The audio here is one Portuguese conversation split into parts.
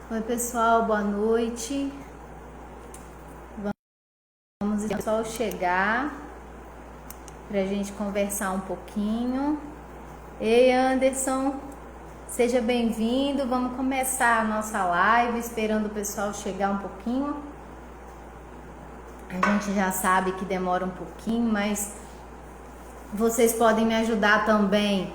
Oi pessoal, boa noite. Vamos o pessoal chegar para a gente conversar um pouquinho. Ei Anderson, seja bem-vindo. Vamos começar a nossa live, esperando o pessoal chegar um pouquinho. A gente já sabe que demora um pouquinho, mas vocês podem me ajudar também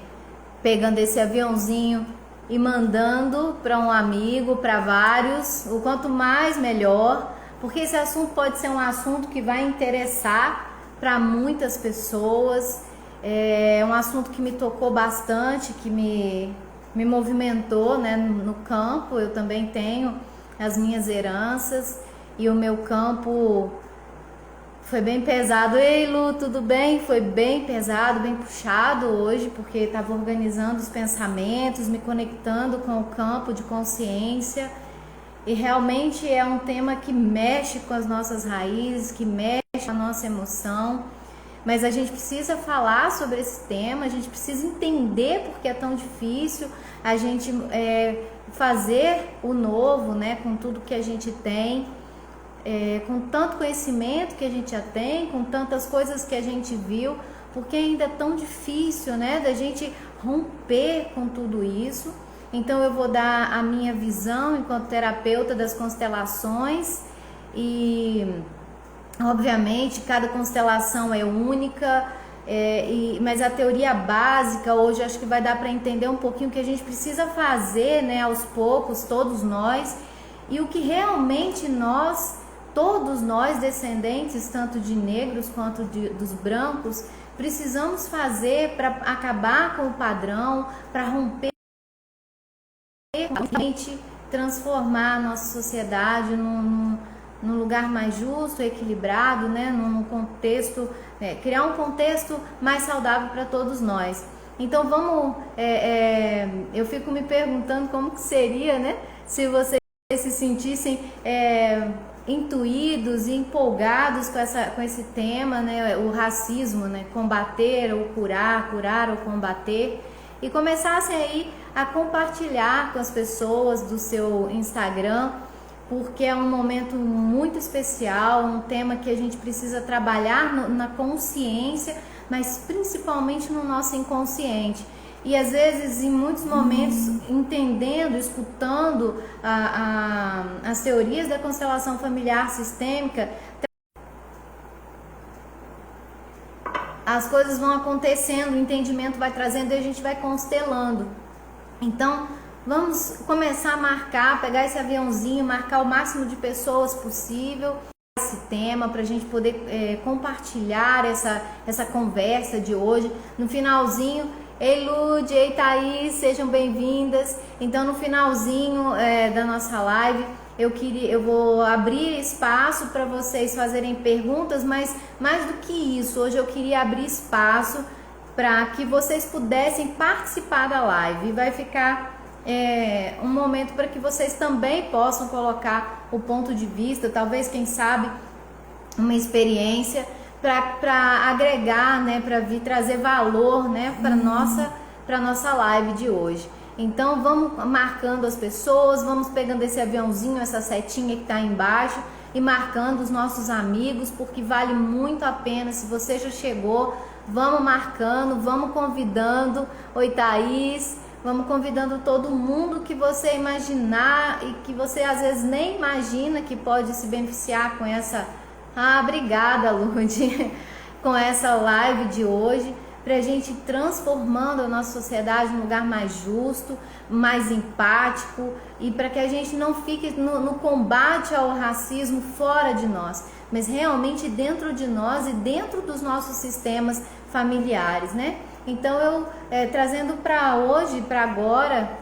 pegando esse aviãozinho e mandando para um amigo, para vários, o quanto mais melhor, porque esse assunto pode ser um assunto que vai interessar para muitas pessoas. É um assunto que me tocou bastante, que me movimentou, né, no campo. Eu também tenho as minhas heranças e o meu campo foi bem pesado. Ei Lu, tudo bem? Foi bem pesado, bem puxado hoje, porque estava organizando os pensamentos, me conectando com o campo de consciência. E realmente é um tema que mexe com as nossas raízes, que mexe com a nossa emoção. Mas a gente precisa falar sobre esse tema, a gente precisa entender porque é tão difícil a gente fazer o novo, né, com tudo que a gente tem. Com tanto conhecimento que a gente já tem, com tantas coisas que a gente viu, porque ainda é tão difícil, né, da gente romper com tudo isso. Então eu vou dar a minha visão enquanto terapeuta das constelações e, obviamente, cada constelação é única, mas a teoria básica hoje acho que vai dar para entender um pouquinho o que a gente precisa fazer, né, aos poucos, todos nós, e o que realmente todos nós, descendentes tanto de negros quanto dos brancos, precisamos fazer para acabar com o padrão, para romper, transformar a nossa sociedade num lugar mais justo, equilibrado, né? Num contexto, criar um contexto mais saudável para todos nós. Então vamos, eu fico me perguntando como que seria, né, se vocês se sentissem intuídos e empolgados com esse tema, né, o racismo, né, combater ou curar ou combater, e começassem aí a compartilhar com as pessoas do seu Instagram, porque é um momento muito especial, um tema que a gente precisa trabalhar na consciência, mas principalmente no nosso inconsciente. E às vezes, em muitos momentos, entendendo, escutando as teorias da constelação familiar sistêmica, as coisas vão acontecendo, o entendimento vai trazendo e a gente vai constelando. Então, vamos começar a marcar, pegar esse aviãozinho, marcar o máximo de pessoas possível esse tema, para a gente poder compartilhar essa conversa de hoje. No finalzinho, ei Lud, ei Thaís, sejam bem-vindas. Então no finalzinho da nossa live eu vou abrir espaço para vocês fazerem perguntas, mas mais do que isso, hoje eu queria abrir espaço para que vocês pudessem participar da live. E vai ficar um momento para que vocês também possam colocar o ponto de vista, talvez, quem sabe, uma experiência para agregar, né, para vir trazer valor, né, para nossa live de hoje. Então vamos marcando as pessoas, vamos pegando esse aviãozinho, essa setinha que está aí embaixo e marcando os nossos amigos, porque vale muito a pena. Se você já chegou, vamos marcando, vamos convidando. Oi Thaís, vamos convidando todo mundo que você imaginar e que você às vezes nem imagina que pode se beneficiar com essa. Obrigada, Lud, com essa live de hoje, para a gente ir transformando a nossa sociedade num lugar mais justo, mais empático, e para que a gente não fique no combate ao racismo fora de nós, mas realmente dentro de nós e dentro dos nossos sistemas familiares, né? Então eu trazendo para hoje, para agora,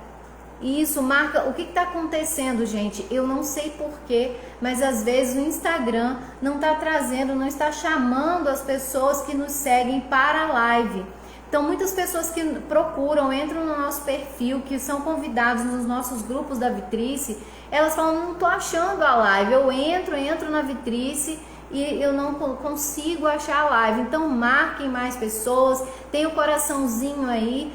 isso marca o que está acontecendo, gente. Eu não sei porquê, mas às vezes o Instagram não está trazendo, não está chamando as pessoas que nos seguem para a live. Então muitas pessoas que procuram, entram no nosso perfil, que são convidados nos nossos grupos da Vitrice, elas falam, não estou achando a live. Eu entro na Vitrice e eu não consigo achar a live. Então marquem mais pessoas, tem o coraçãozinho aí,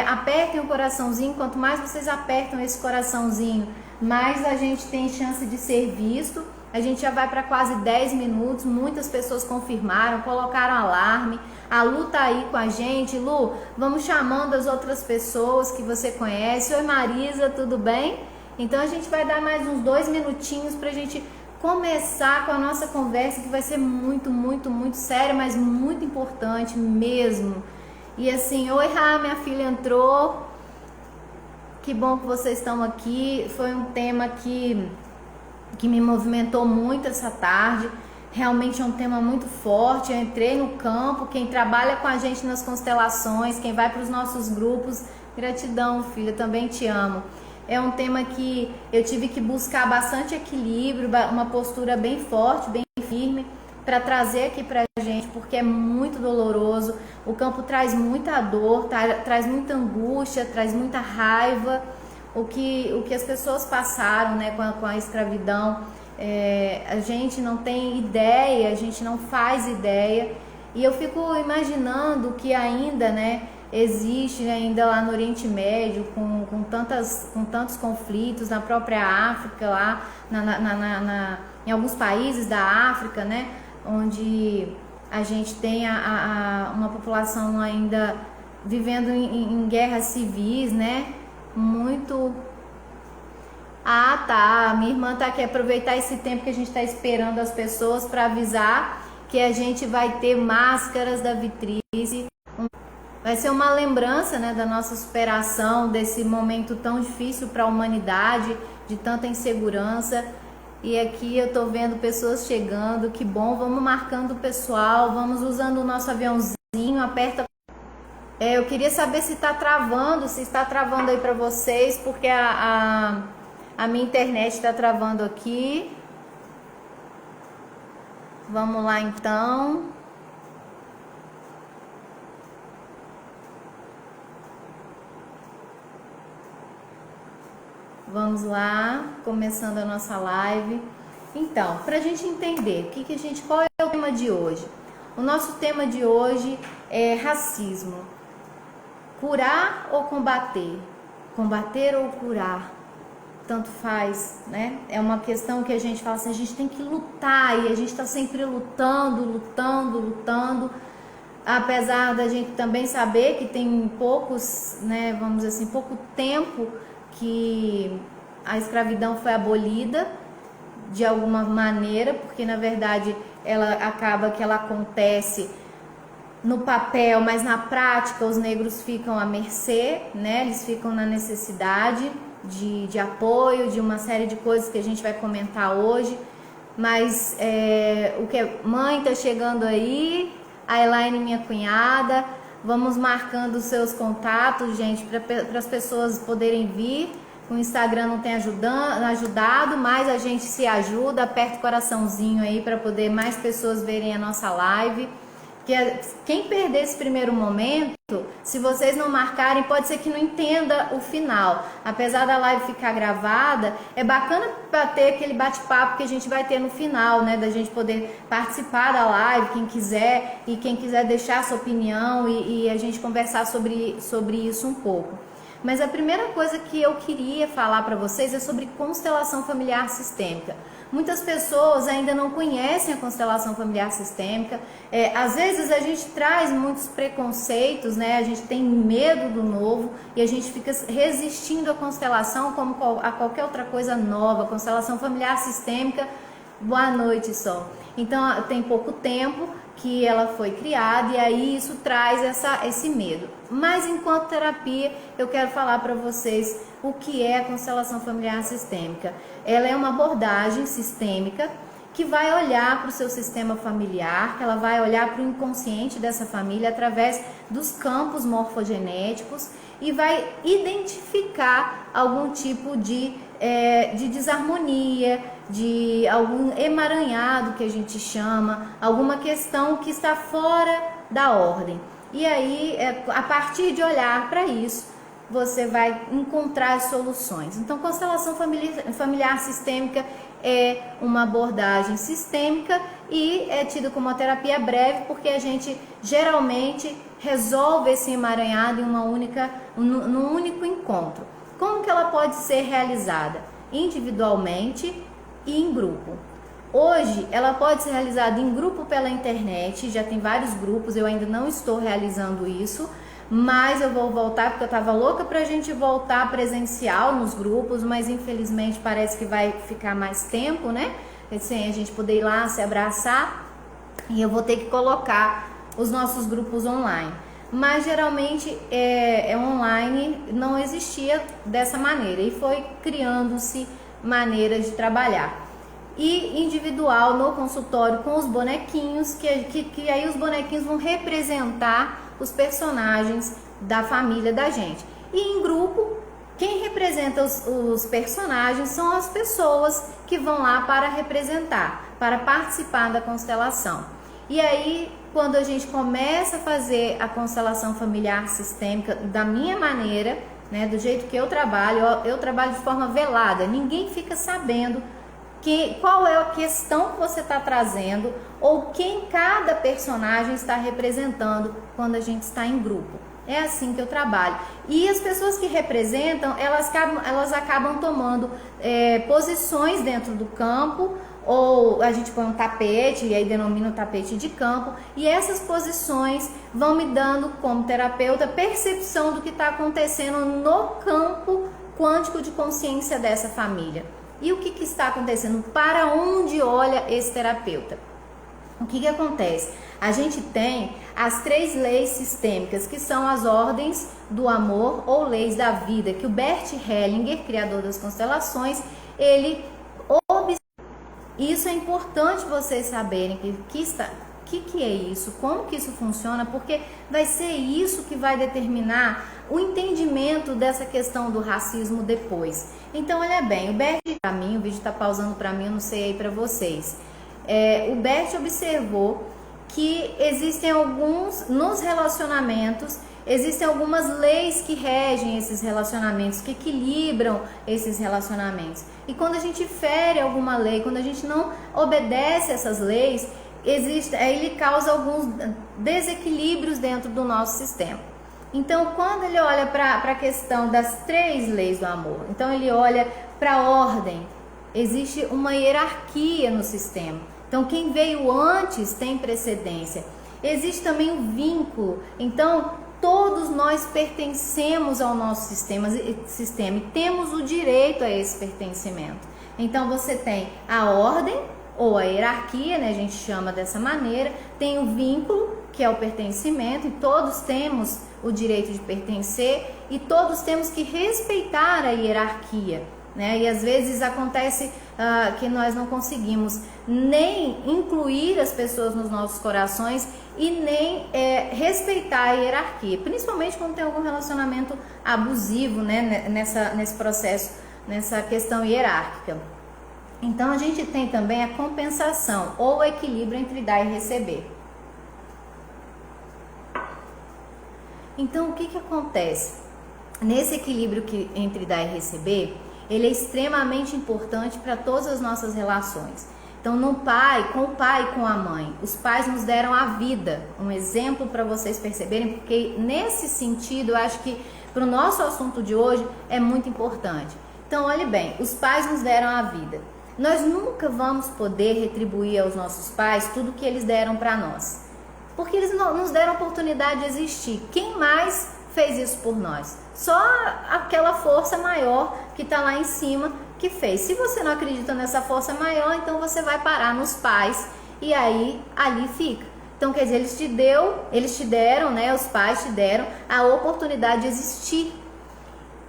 apertem o coraçãozinho. Quanto mais vocês apertam esse coraçãozinho, mais a gente tem chance de ser visto. A gente já vai para quase 10 minutos, muitas pessoas confirmaram, colocaram alarme. A Lu tá aí com a gente. Lu, vamos chamando as outras pessoas que você conhece. Oi Marisa, tudo bem? Então a gente vai dar mais uns 2 minutinhos pra gente começar com a nossa conversa, que vai ser muito, muito, muito séria, mas muito importante mesmo. E assim, oi Rá, minha filha entrou. Que bom que vocês estão aqui. Foi um tema que me movimentou muito essa tarde. Realmente é um tema muito forte. Eu entrei no campo. Quem trabalha com a gente nas constelações, quem vai para os nossos grupos, gratidão, filha, também te amo. É um tema que eu tive que buscar bastante equilíbrio, uma postura bem forte, bem firme, para trazer aqui pra gente, porque é muito doloroso. O campo traz muita dor, traz muita angústia, traz muita raiva. O que as pessoas passaram, né, com a escravidão, a gente não tem ideia, a gente não faz ideia. E eu fico imaginando que ainda, né, existe ainda lá no Oriente Médio, com tantos conflitos, na própria África, lá em alguns países da África, né, onde a gente tem uma população ainda vivendo em guerras civis, né, muito... Ah, tá, minha irmã tá aqui, aproveitar esse tempo que a gente tá esperando as pessoas para avisar que a gente vai ter máscaras da Vitrice. Vai ser uma lembrança, né, da nossa superação, desse momento tão difícil para a humanidade, de tanta insegurança. E aqui eu tô vendo pessoas chegando, que bom, vamos marcando o pessoal, vamos usando o nosso aviãozinho, aperta. Eu queria saber se tá travando, se está travando aí para vocês, porque a minha internet está travando aqui. Vamos lá então. Vamos lá, começando a nossa live. Então, para a gente entender qual é o tema de hoje? O nosso tema de hoje é racismo. Curar ou combater? Combater ou curar? Tanto faz, né? É uma questão que a gente fala assim, a gente tem que lutar, e a gente está sempre lutando. Apesar da gente também saber que tem poucos, né, vamos dizer assim, pouco tempo que a escravidão foi abolida de alguma maneira, porque na verdade ela acontece no papel, mas na prática os negros ficam à mercê, né? Eles ficam na necessidade de apoio, de uma série de coisas que a gente vai comentar hoje. Mas mãe tá chegando aí, a Elaine, minha cunhada. Vamos marcando os seus contatos, gente, para as pessoas poderem vir. O Instagram não tem ajudado, mas a gente se ajuda. Aperta o coraçãozinho aí para poder mais pessoas verem a nossa live. Quem perder esse primeiro momento, se vocês não marcarem, pode ser que não entenda o final. Apesar da live ficar gravada, é bacana para ter aquele bate-papo que a gente vai ter no final, né? Da gente poder participar da live, quem quiser deixar a sua opinião e a gente conversar sobre isso um pouco. Mas a primeira coisa que eu queria falar para vocês é sobre constelação familiar sistêmica. Muitas pessoas ainda não conhecem a constelação familiar sistêmica. Às vezes a gente traz muitos preconceitos, né? A gente tem medo do novo e a gente fica resistindo à constelação como a qualquer outra coisa nova. Constelação familiar sistêmica, boa noite, Sol. Então tem pouco tempo que ela foi criada e aí isso traz esse medo. Mas enquanto terapia, eu quero falar para vocês o que é a constelação familiar sistêmica. Ela é uma abordagem sistêmica que vai olhar para o seu sistema familiar, que ela vai olhar para o inconsciente dessa família através dos campos morfogenéticos e vai identificar algum tipo de desarmonia, de algum emaranhado que a gente chama, alguma questão que está fora da ordem. E aí, a partir de olhar para isso, você vai encontrar as soluções. Então, constelação familiar sistêmica é uma abordagem sistêmica e é tida como uma terapia breve, porque a gente geralmente resolve esse emaranhado em num único encontro. Como que ela pode ser realizada? individualmente e em grupo. Hoje ela pode ser realizada em grupo pela internet, já tem vários grupos, eu ainda não estou realizando isso, mas eu vou voltar porque eu estava louca pra gente voltar presencial nos grupos, mas infelizmente parece que vai ficar mais tempo, né? Assim, a gente poder ir lá se abraçar e eu vou ter que colocar os nossos grupos online. Mas geralmente é online, não existia dessa maneira e foi criando-se maneiras de trabalhar. E individual no consultório com os bonequinhos, que aí os bonequinhos vão representar os personagens da família da gente. E em grupo, quem representa os personagens são as pessoas que vão lá para representar, para participar da constelação. E aí, quando a gente começa a fazer a constelação familiar sistêmica da minha maneira, né, do jeito que eu trabalho de forma velada, ninguém fica sabendo qual é a questão que você está trazendo ou quem cada personagem está representando quando a gente está em grupo. É assim que eu trabalho. E as pessoas que representam, elas acabam tomando posições dentro do campo, ou a gente põe um tapete, e aí denomina o tapete de campo, e essas posições vão me dando, como terapeuta, percepção do que está acontecendo no campo quântico de consciência dessa família. E o que está acontecendo? Para onde olha esse terapeuta? O que acontece? A gente tem as 3 leis sistêmicas, que são as ordens do amor ou leis da vida, que o Bert Hellinger, criador das constelações, ele observa. Isso é importante vocês saberem que é isso, como que isso funciona, porque vai ser isso que vai determinar o entendimento dessa questão do racismo depois. Então, olha bem, o Bert, para mim, o vídeo está pausando para mim, eu não sei aí para vocês. O Bert observou que existem nos relacionamentos, existem algumas leis que regem esses relacionamentos, que equilibram esses relacionamentos. E quando a gente fere alguma lei, quando a gente não obedece essas leis, ele causa alguns desequilíbrios dentro do nosso sistema. Então, quando ele olha para a questão das 3 leis do amor, então ele olha para a ordem, existe uma hierarquia no sistema. Então, quem veio antes tem precedência. Existe também o vínculo. Então, todos nós pertencemos ao nosso sistema e temos o direito a esse pertencimento. Então, você tem a ordem ou a hierarquia, né, a gente chama dessa maneira, tem o vínculo, que é o pertencimento, e todos temos o direito de pertencer e todos temos que respeitar a hierarquia, né? E às vezes acontece que nós não conseguimos nem incluir as pessoas nos nossos corações e nem respeitar a hierarquia, principalmente quando tem algum relacionamento abusivo, né, nesse processo, nessa questão hierárquica. Então, a gente tem também a compensação, ou o equilíbrio entre dar e receber. Então, o que acontece? Nesse equilíbrio entre dar e receber, ele é extremamente importante para todas as nossas relações. Então, com o pai e com a mãe, os pais nos deram a vida. Um exemplo para vocês perceberem, porque nesse sentido, eu acho que para o nosso assunto de hoje é muito importante. Então, olhe bem, os pais nos deram a vida. Nós nunca vamos poder retribuir aos nossos pais tudo que eles deram para nós, porque eles nos deram a oportunidade de existir. Quem mais fez isso por nós? Só aquela força maior que está lá em cima que fez. Se você não acredita nessa força maior, então você vai parar nos pais e aí ali fica. Então, quer dizer, eles te deram, né? Os pais te deram a oportunidade de existir.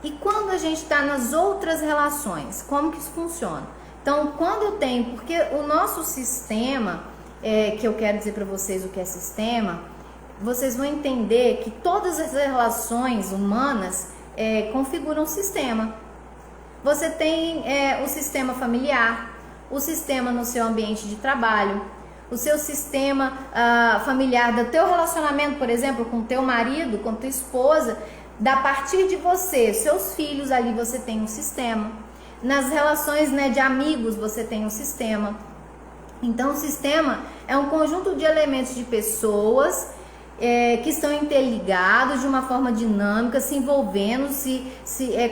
E quando a gente está nas outras relações, como que isso funciona? Então, quando eu tenho, porque o nosso sistema, que eu quero dizer para vocês o que é sistema, vocês vão entender que todas as relações humanas configuram um sistema. Você tem o sistema familiar, o sistema no seu ambiente de trabalho, o seu sistema familiar do teu relacionamento, por exemplo, com teu marido, com tua esposa, a partir de você, seus filhos, ali você tem um sistema. Nas relações, né, de amigos, você tem um sistema. Então, o sistema é um conjunto de elementos de pessoas que estão interligados de uma forma dinâmica, se envolvendo,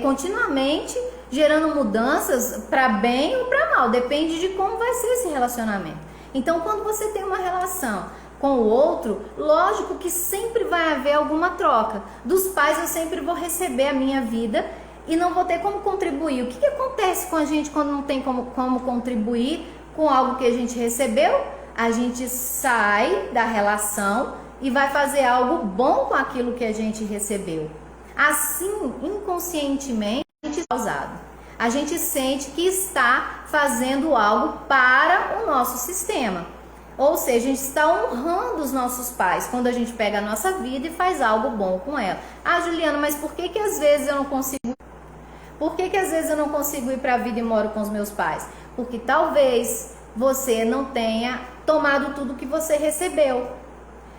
continuamente gerando mudanças para bem ou para mal, depende de como vai ser esse relacionamento. Então, quando você tem uma relação com o outro, lógico que sempre vai haver alguma troca. Dos pais eu sempre vou receber a minha vida e não vou ter como contribuir. O que acontece com a gente quando não tem como contribuir com algo que a gente recebeu? A gente sai da relação e vai fazer algo bom com aquilo que a gente recebeu. Assim, inconscientemente, a gente é usado. A gente sente que está fazendo algo para o nosso sistema. Ou seja, a gente está honrando os nossos pais quando a gente pega a nossa vida e faz algo bom com ela. Ah, Juliana, mas por que às vezes eu não consigo? Por que às vezes eu não consigo ir para a vida e moro com os meus pais? Porque talvez você não tenha tomado tudo que você recebeu.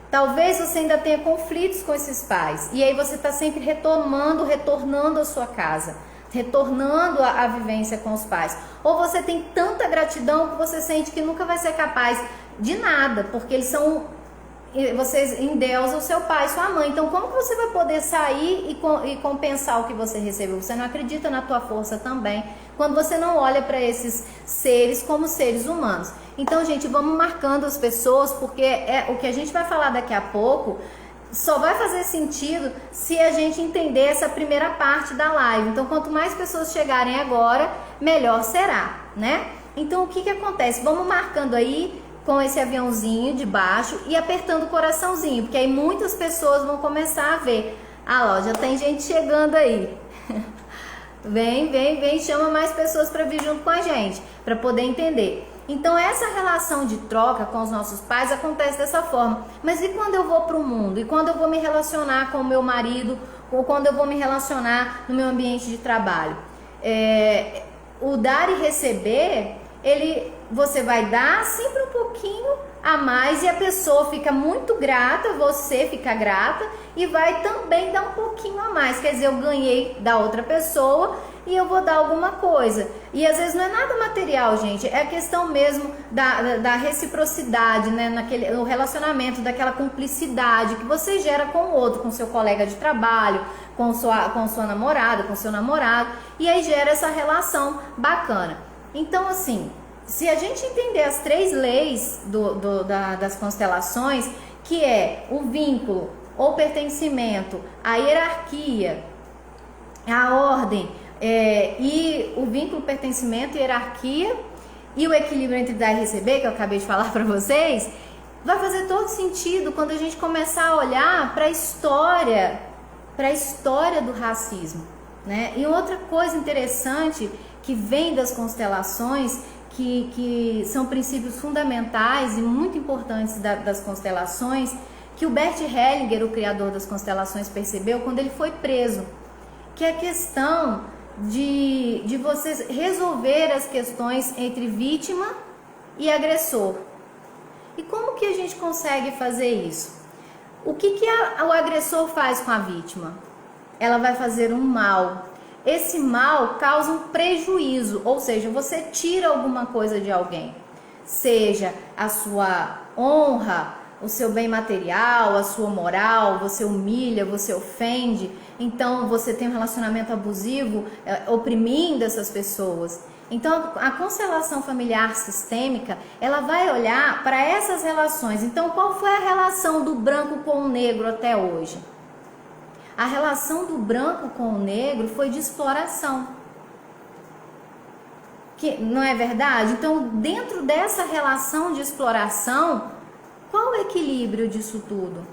Talvez você ainda tenha conflitos com esses pais. E aí você está sempre retornando à sua casa, retornando a vivência com os pais. Ou você tem tanta gratidão que você sente que nunca vai ser capaz de nada, porque eles são, vocês endeusam o seu pai e sua mãe. Então como que você vai poder sair e compensar o que você recebeu? Você não acredita na tua força também, quando você não olha para esses seres como seres humanos. Então, gente, vamos marcando as pessoas, porque o que a gente vai falar daqui a pouco só vai fazer sentido se a gente entender essa primeira parte da live. Então, quanto mais pessoas chegarem agora, melhor será, né? Então, o que acontece? Vamos marcando aí com esse aviãozinho de baixo e apertando o coraçãozinho, porque aí muitas pessoas vão começar a ver. Ah, ó, já tem gente chegando aí. Vem, chama mais pessoas para vir junto com a gente, para poder entender. Então essa relação de troca com os nossos pais acontece dessa forma. Mas e quando eu vou para o mundo? E quando eu vou me relacionar com o meu marido? Ou quando eu vou me relacionar no meu ambiente de trabalho? O dar e receber, você vai dar sempre um pouquinho a mais e a pessoa fica muito grata, você fica grata e vai também dar um pouquinho a mais. Quer dizer, eu ganhei da outra pessoa e eu vou dar alguma coisa. E às vezes não é nada material, gente, é a questão mesmo da reciprocidade, né? No relacionamento, daquela cumplicidade que você gera com o outro, com seu colega de trabalho, com sua namorada, com seu namorado, e aí gera essa relação bacana. Então, assim, se a gente entender as 3 leis das constelações, que é o vínculo ou pertencimento, a hierarquia, a ordem, e o vínculo, pertencimento, hierarquia e o equilíbrio entre dar e receber, que eu acabei de falar para vocês, vai fazer todo sentido quando a gente começar a olhar para a história do racismo, né? E outra coisa interessante que vem das constelações, que são princípios fundamentais e muito importantes das constelações, que o Bert Hellinger, o criador das constelações, percebeu quando ele foi preso, que é a questão de vocês resolver as questões entre vítima e agressor. E como que a gente consegue fazer isso? O que o agressor faz com a vítima? Ela vai fazer um mal. Esse mal causa um prejuízo, ou seja, você tira alguma coisa de alguém, seja a sua honra, o seu bem material, a sua moral, você humilha, você ofende, então você tem um relacionamento abusivo, oprimindo essas pessoas. Então a constelação familiar sistêmica, ela vai olhar para essas relações. Então qual foi a relação do branco com o negro até hoje? A relação do branco com o negro foi de exploração. Não é verdade? Então, dentro dessa relação de exploração, qual o equilíbrio disso tudo?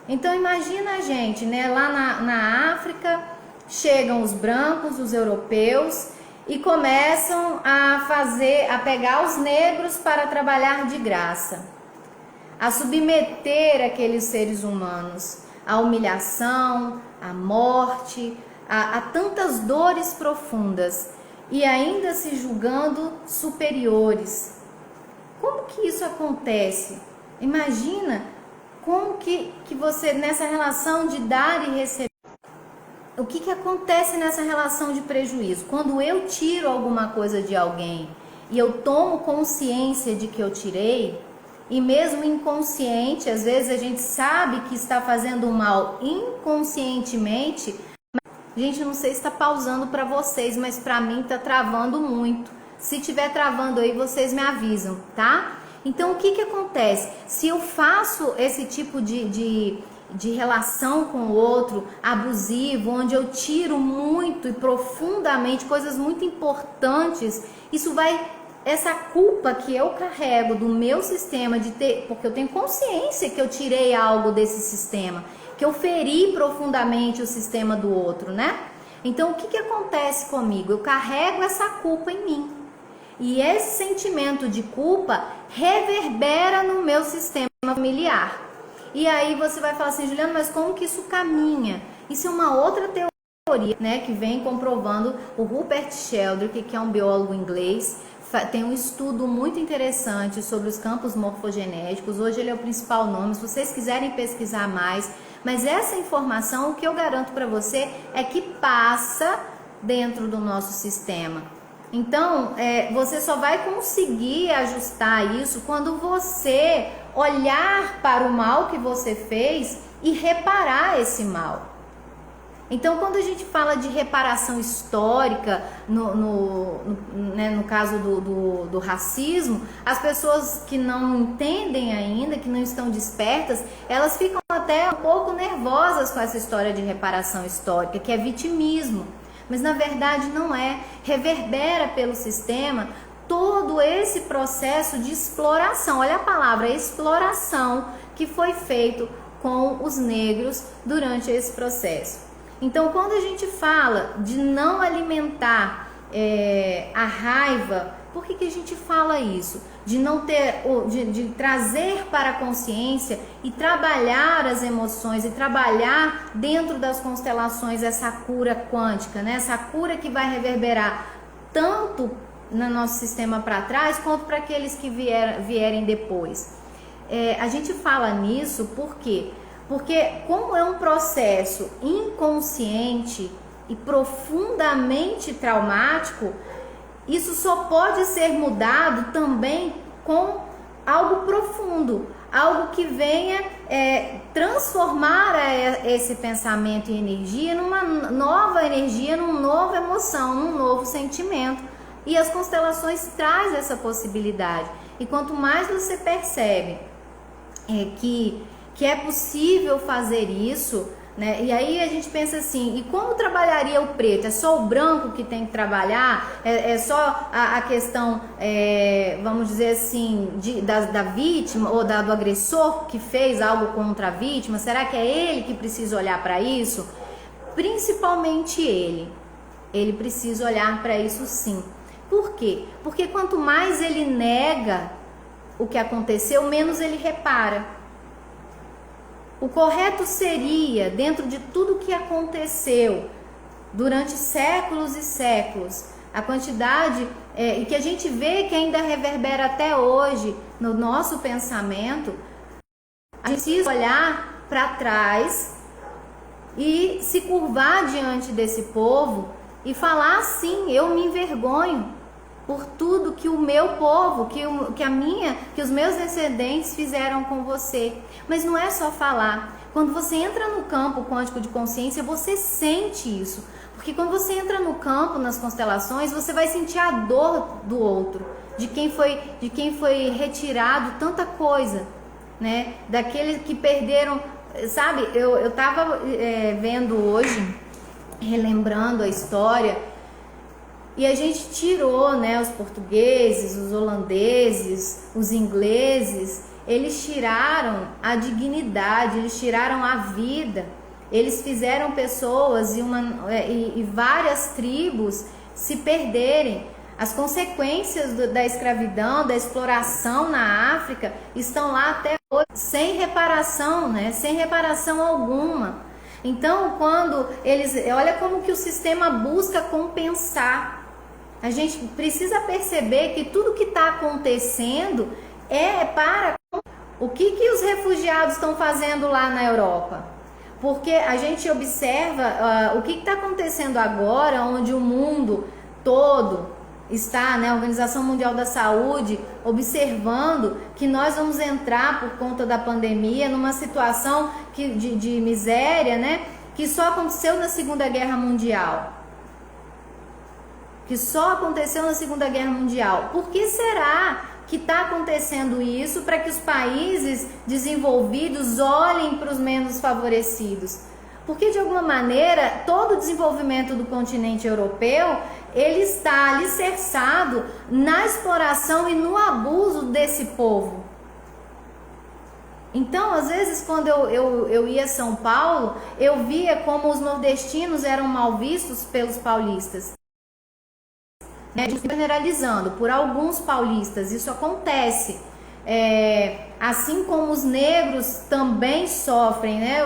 Então, imagina a gente, né? Lá na África, chegam os brancos, os europeus, e começam a pegar os negros para trabalhar de graça, a submeter aqueles seres humanos à humilhação, à morte, a tantas dores profundas, e ainda se julgando superiores. Como que isso acontece? Imagina como que você, nessa relação de dar e receber, o que acontece nessa relação de prejuízo? Quando eu tiro alguma coisa de alguém e eu tomo consciência de que eu tirei, e mesmo inconsciente, às vezes a gente sabe que está fazendo mal inconscientemente, Gente, eu não sei se está pausando para vocês, mas para mim está travando muito. Se tiver travando aí, vocês me avisam, tá? Então, o que que acontece? Se eu faço esse tipo de relação com o outro abusivo, onde eu tiro muito e profundamente coisas muito importantes, isso vai, essa culpa que eu carrego do meu sistema de ter, porque eu tenho consciência que eu tirei algo desse sistema, que eu feri profundamente o sistema do outro, né? Então, o que que acontece comigo? Eu carrego essa culpa em mim. E esse sentimento de culpa reverbera no meu sistema familiar. E aí você vai falar assim, Juliana, mas como que isso caminha? Isso é uma outra teoria, né, que vem comprovando o Rupert Sheldrake, que é um biólogo inglês, tem um estudo muito interessante sobre os campos morfogenéticos. Hoje ele é o principal nome, se vocês quiserem pesquisar mais. Mas essa informação, o que eu garanto para você é que passa dentro do nosso sistema. Então, você só vai conseguir ajustar isso quando você olhar para o mal que você fez e reparar esse mal. Então, quando a gente fala de reparação histórica, no caso do racismo, as pessoas que não entendem ainda, que não estão despertas, elas ficam até um pouco nervosas com essa história de reparação histórica, que é vitimismo. Mas na verdade não é, reverbera pelo sistema todo esse processo de exploração. Olha a palavra exploração que foi feito com os negros durante esse processo. Então, quando a gente fala de não alimentar a raiva, por que a gente fala isso? De não ter, de trazer para a consciência e trabalhar as emoções e trabalhar dentro das constelações essa cura quântica, né? Essa cura que vai reverberar tanto no nosso sistema para trás quanto para aqueles que vierem depois. A gente fala nisso por quê? Porque como é um processo inconsciente e profundamente traumático, isso só pode ser mudado também com algo profundo, algo que venha transformar esse pensamento e energia numa nova energia, numa nova emoção, num novo sentimento. E as constelações trazem essa possibilidade. E quanto mais você percebe que é possível fazer isso, né? E aí a gente pensa assim, e como trabalharia o preto? É só o branco que tem que trabalhar? É só a questão, vamos dizer assim, da vítima ou do agressor que fez algo contra a vítima? Será que é ele que precisa olhar para isso? Principalmente ele. Ele precisa olhar para isso sim. Por quê? Porque quanto mais ele nega o que aconteceu, menos ele repara. O correto seria, dentro de tudo que aconteceu durante séculos e séculos, a quantidade e que a gente vê que ainda reverbera até hoje no nosso pensamento, a gente precisa olhar para trás e se curvar diante desse povo e falar assim, eu me envergonho por tudo que o meu povo, que os meus descendentes fizeram com você. Mas não é só falar. Quando você entra no campo quântico de consciência, você sente isso. Porque quando você entra no campo, nas constelações, você vai sentir a dor do outro, de quem foi retirado tanta coisa, né? Daqueles que perderam, sabe? Eu tava vendo hoje, relembrando a história, e a gente tirou, né, os portugueses, os holandeses, os ingleses, eles tiraram a dignidade, eles tiraram a vida, eles fizeram pessoas e várias tribos se perderem. As consequências da escravidão, da exploração na África estão lá até hoje, sem reparação, né, sem reparação alguma. Então, olha como que o sistema busca compensar. A gente precisa perceber que tudo que está acontecendo é para... O que os refugiados estão fazendo lá na Europa? Porque a gente observa o que está acontecendo agora, onde o mundo todo está, né, a Organização Mundial da Saúde, observando que nós vamos entrar, por conta da pandemia, numa situação de miséria, né? que só aconteceu na Segunda Guerra Mundial. Que só aconteceu na Segunda Guerra Mundial. Por que será que está acontecendo isso para que os países desenvolvidos olhem para os menos favorecidos? Porque, de alguma maneira, todo o desenvolvimento do continente europeu, ele está alicerçado na exploração e no abuso desse povo. Então, às vezes, quando eu ia a São Paulo, eu via como os nordestinos eram mal vistos pelos paulistas. Né? Generalizando, por alguns paulistas, isso acontece. Assim como os negros também sofrem, né,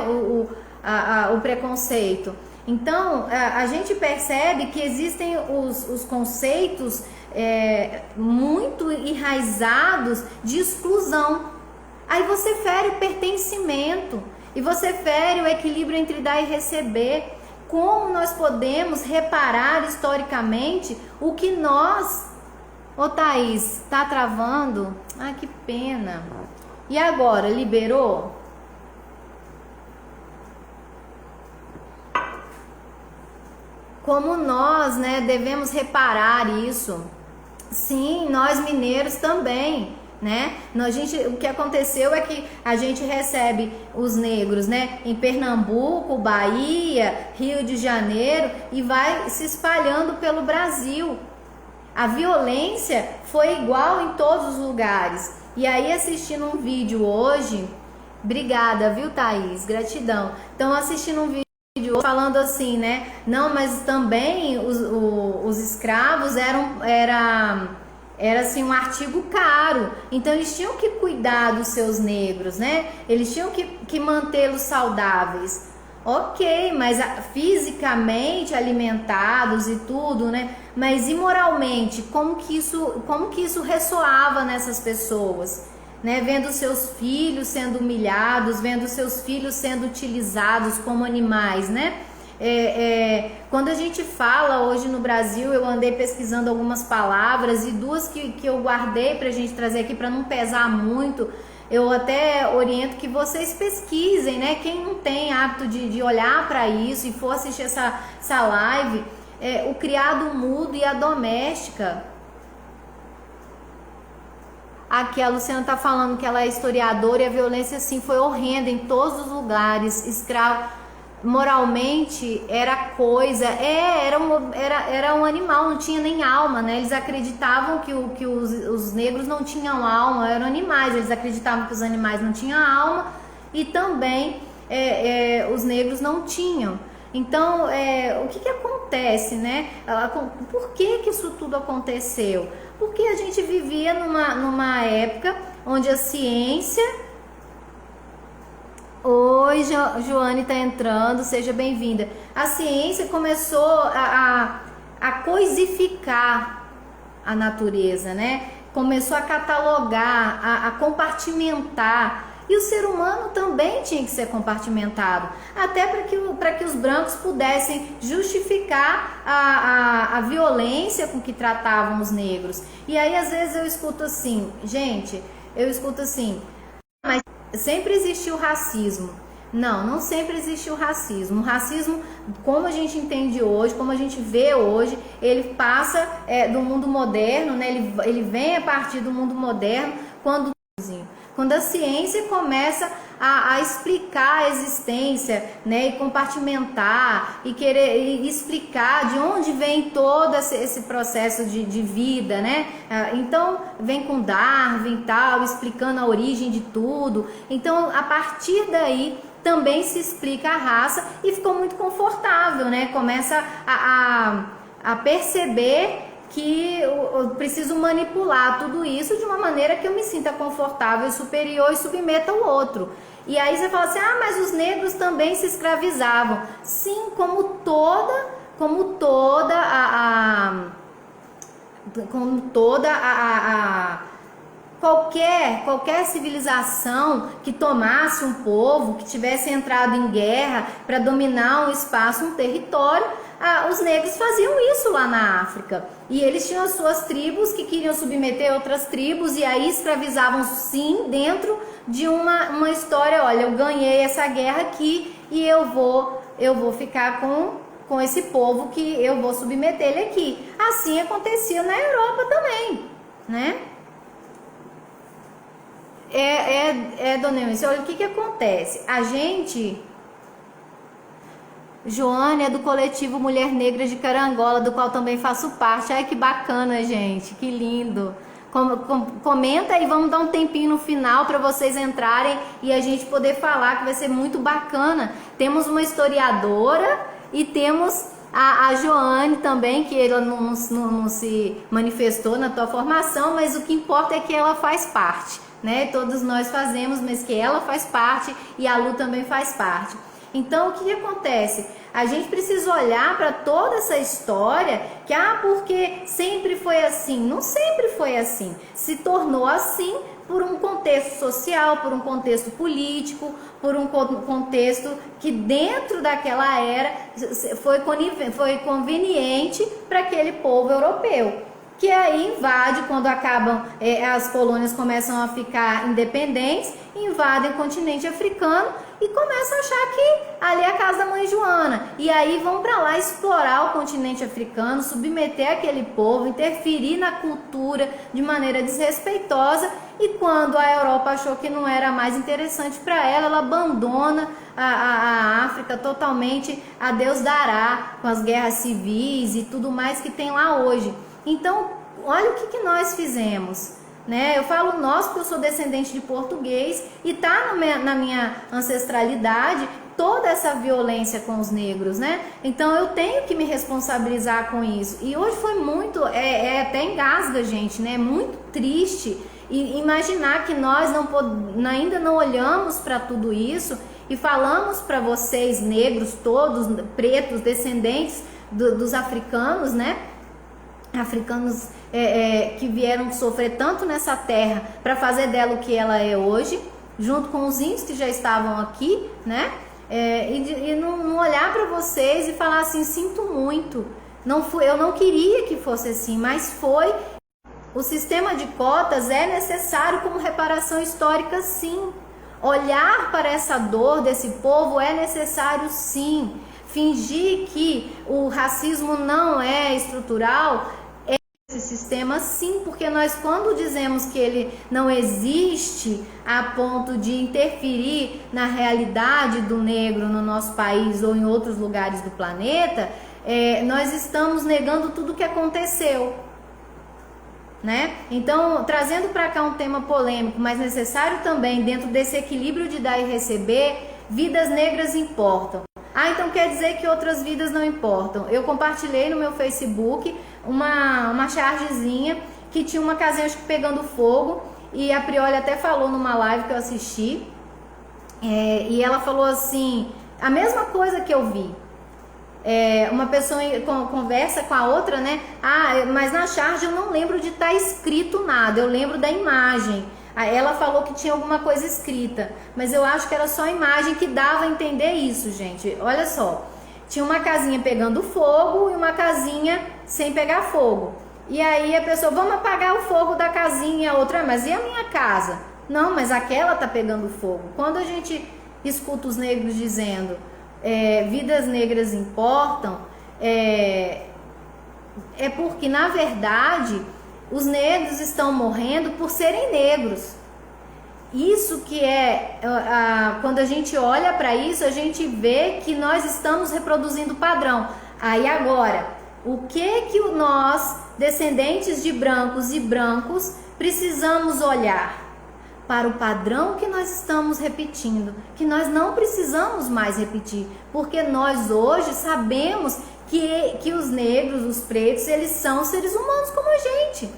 o preconceito. Então, a gente percebe que existem os conceitos muito enraizados de exclusão. Aí você fere o pertencimento e você fere o equilíbrio entre dar e receber. Como nós podemos reparar historicamente o que nós... Ô Thaís, tá travando? Ah, que pena. E agora, liberou? Como nós, né, devemos reparar isso? Sim, nós mineiros também, né? O que aconteceu é que a gente recebe os negros, né, em Pernambuco, Bahia, Rio de Janeiro e vai se espalhando pelo Brasil. A violência foi igual em todos os lugares. E aí, assistindo um vídeo hoje, obrigada, viu, Thaís? Gratidão. Então, assistindo um vídeo falando assim, né? Não, mas também os escravos era assim um artigo caro, então eles tinham que cuidar dos seus negros, né? Eles tinham que mantê-los saudáveis. Ok, mas fisicamente alimentados e tudo, né? Mas e moralmente, como que isso ressoava nessas pessoas, né? Vendo seus filhos sendo humilhados, vendo seus filhos sendo utilizados como animais, né? Quando a gente fala hoje no Brasil, eu andei pesquisando algumas palavras e duas que eu guardei pra gente trazer aqui para não pesar muito. Eu até oriento que vocês pesquisem, né? Quem não tem hábito de olhar para isso e for assistir essa live, o criado mudo e a doméstica. Aqui a Luciana tá falando que ela é historiadora e a violência sim foi horrenda em todos os lugares. Escravo moralmente era coisa, era um animal, não tinha nem alma, né? Eles acreditavam que os negros não tinham alma, eram animais, eles acreditavam que os animais não tinham alma e também os negros não tinham. Então, o que acontece, né? Por que isso tudo aconteceu? Porque a gente vivia numa época onde a ciência... Oi, Joane tá entrando, seja bem-vinda. A ciência começou a coisificar a natureza, né? Começou a catalogar, a compartimentar. E o ser humano também tinha que ser compartimentado, até para que os brancos pudessem justificar a violência com que tratavam os negros. E aí, às vezes, eu escuto assim, mas sempre existiu racismo. Não sempre existiu racismo. O racismo, como a gente entende hoje, como a gente vê hoje, ele passa do mundo moderno, né? Ele vem a partir do mundo moderno, quando a ciência começa a explicar a existência, né, e compartimentar e querer explicar de onde vem todo esse processo de vida, né? Então vem com Darwin e tal, explicando a origem de tudo. Então a partir daí também se explica a raça e ficou muito confortável, né? Começa a perceber que eu preciso manipular tudo isso de uma maneira que eu me sinta confortável e superior e submeta o outro. E aí você fala assim, mas os negros também se escravizavam. Sim, como toda qualquer civilização que tomasse um povo, que tivesse entrado em guerra para dominar um espaço, um território, os negros faziam isso lá na África. E eles tinham as suas tribos que queriam submeter outras tribos e aí escravizavam sim dentro de uma história. Olha, eu ganhei essa guerra aqui e eu vou eu vou ficar com esse povo que eu vou submeter ele aqui. Assim acontecia na Europa também, né? Dona Eunice, olha o que acontece. A gente... Joane é do coletivo Mulher Negra de Carangola, do qual também faço parte. Ai, que bacana, gente, que lindo. Comenta e vamos dar um tempinho no final para vocês entrarem e a gente poder falar, que vai ser muito bacana. Temos uma historiadora e temos a Joane também, que ela não se manifestou na tua formação, mas o que importa é que ela faz parte, né? Todos nós fazemos, mas que ela faz parte e a Lu também faz parte. Então, o que acontece? A gente precisa olhar para toda essa história que, porque sempre foi assim. Não sempre foi assim. Se tornou assim por um contexto social, por um contexto político, por um contexto que dentro daquela era foi conveniente para aquele povo europeu. Que aí invade, quando acabam, as colônias começam a ficar independentes, invadem o continente africano e começam a achar que ali é a casa da mãe Joana. E aí vão para lá explorar o continente africano, submeter aquele povo, interferir na cultura de maneira desrespeitosa. E quando a Europa achou que não era mais interessante para ela, ela abandona a África totalmente a Deus dará, com as guerras civis e tudo mais que tem lá hoje. Então, olha o que nós fizemos, né? Eu falo nós porque eu sou descendente de português e tá na minha ancestralidade toda essa violência com os negros, né? Então eu tenho que me responsabilizar com isso. E hoje foi muito, até engasga, gente, né? Muito triste e imaginar que nós ainda não olhamos para tudo isso e falamos para vocês, negros todos, pretos, descendentes dos africanos, né? Africanos que vieram sofrer tanto nessa terra para fazer dela o que ela é hoje, junto com os índios que já estavam aqui, né? E não olhar para vocês e falar assim, sinto muito, eu não queria que fosse assim, mas foi. O sistema de cotas é necessário como reparação histórica, sim. Olhar para essa dor desse povo é necessário, sim. Fingir que o racismo não é estrutural esse sistema, sim, porque nós, quando dizemos que ele não existe a ponto de interferir na realidade do negro no nosso país ou em outros lugares do planeta, nós estamos negando tudo o que aconteceu, né? Então, trazendo para cá um tema polêmico, mas necessário também dentro desse equilíbrio de dar e receber, vidas negras importam. Então quer dizer que outras vidas não importam. Eu compartilhei no meu Facebook uma chargezinha que tinha uma casinha, acho que pegando fogo, e a Prioli até falou numa live que eu assisti, e ela falou assim, a mesma coisa que eu vi. Uma pessoa conversa com a outra, né? Mas na charge eu não lembro de estar escrito nada, eu lembro da imagem. Ela falou que tinha alguma coisa escrita, mas eu acho que era só a imagem que dava a entender isso, gente. Olha só, tinha uma casinha pegando fogo e uma casinha sem pegar fogo. E aí a pessoa, vamos apagar o fogo da casinha, a outra, mas e a minha casa? Não, mas aquela tá pegando fogo. Quando a gente escuta os negros dizendo, vidas negras importam, é porque, na verdade, os negros estão morrendo por serem negros. Isso que quando a gente olha para isso, a gente vê que nós estamos reproduzindo o padrão. Aí agora, o que nós, descendentes de brancos e brancos, precisamos olhar? Para o padrão que nós estamos repetindo, que nós não precisamos mais repetir, porque nós hoje sabemos que os negros, os pretos, eles são seres humanos como a gente.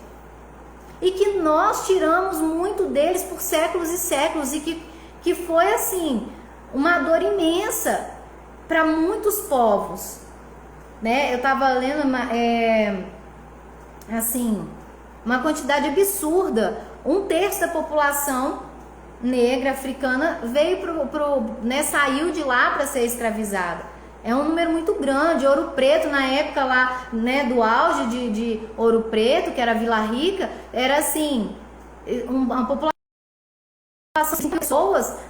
E que nós tiramos muito deles por séculos e séculos, e que foi assim, uma dor imensa para muitos povos, né? Eu estava lendo uma quantidade absurda. 1/3 da população negra africana veio saiu de lá para ser escravizada. É um número muito grande. Ouro Preto, na época lá, né, do auge de Ouro Preto, que era Vila Rica, era assim, uma população de 5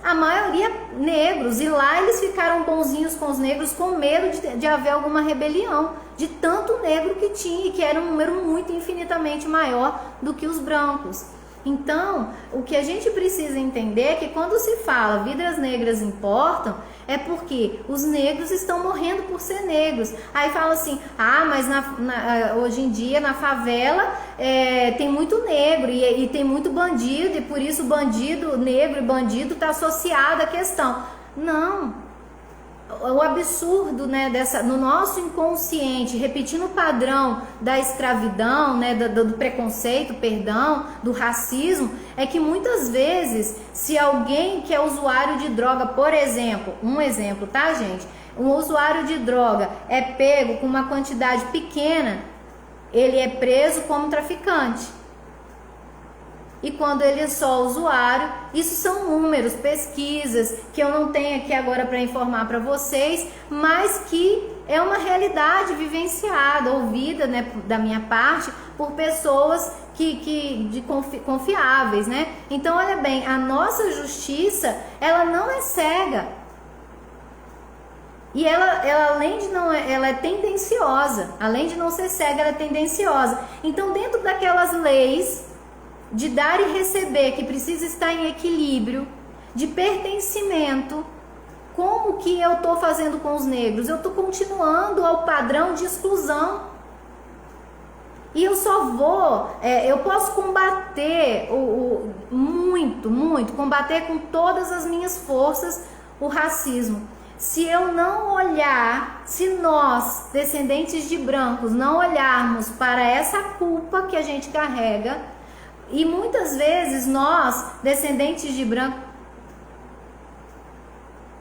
a maioria negros, e lá eles ficaram bonzinhos com os negros com medo de haver alguma rebelião, de tanto negro que tinha, e que era um número muito infinitamente maior do que os brancos. Então, o que a gente precisa entender é que quando se fala vidas negras importam, é porque os negros estão morrendo por ser negros. Aí fala assim, mas hoje em dia na favela tem muito negro e tem muito bandido, e por isso bandido, negro e bandido está associado à questão. Não. O absurdo, né, no nosso inconsciente, repetindo o padrão da escravidão, né, do preconceito, perdão, do racismo, é que muitas vezes, se alguém que é usuário de droga, por exemplo, um exemplo, tá, gente? Um usuário de droga é pego com uma quantidade pequena, ele é preso como traficante. E quando ele é só usuário, isso são números, pesquisas, que eu não tenho aqui agora para informar para vocês, mas que é uma realidade vivenciada, ouvida, né, da minha parte, por pessoas confiáveis, né? Então, olha bem, a nossa justiça, ela não é cega. E ela além de não, ela é tendenciosa. Além de não ser cega, ela é tendenciosa. Então, dentro daquelas leis de dar e receber, que precisa estar em equilíbrio, de pertencimento, como que eu estou fazendo com os negros? Eu estou continuando ao padrão de exclusão. E eu só vou, eu posso combater combater com todas as minhas forças o racismo. Se eu não olhar, se nós, descendentes de brancos, não olharmos para essa culpa que a gente carrega, e muitas vezes nós, descendentes de branco,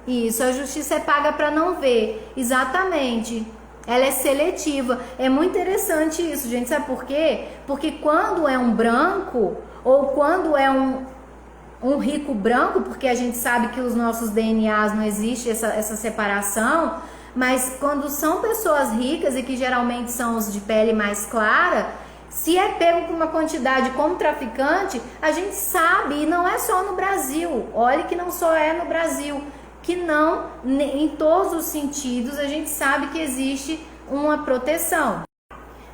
isso, a justiça é paga para não ver, exatamente, ela é seletiva. É muito interessante isso, gente, sabe por quê? Porque quando é um branco, ou quando é um rico branco, porque a gente sabe que os nossos DNAs não existe essa separação, mas quando são pessoas ricas, e que geralmente são os de pele mais clara, se é pego com uma quantidade como traficante, a gente sabe, e não é só no Brasil, olha que não só é no Brasil, que não, em todos os sentidos, a gente sabe que existe uma proteção.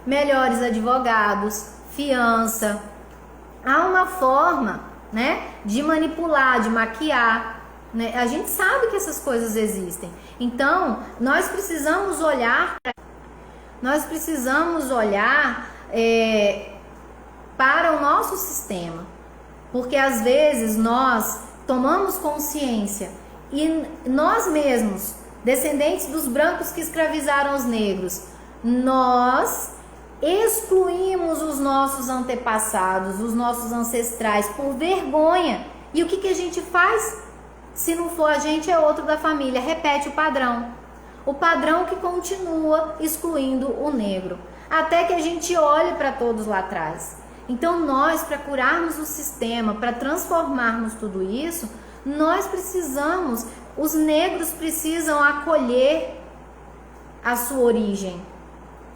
Melhores advogados, fiança, há uma forma, né, de manipular, de maquiar, né? A gente sabe que essas coisas existem. Então, nós precisamos olhar para o nosso sistema, porque às vezes nós tomamos consciência e nós mesmos, descendentes dos brancos que escravizaram os negros, nós excluímos os nossos antepassados, os nossos ancestrais por vergonha. E o que a gente faz? Se não for a gente, é outro da família, repete o padrão que continua excluindo o negro, até que a gente olhe para todos lá atrás. Então nós, para curarmos o sistema, para transformarmos tudo isso, nós precisamos, os negros precisam acolher a sua origem,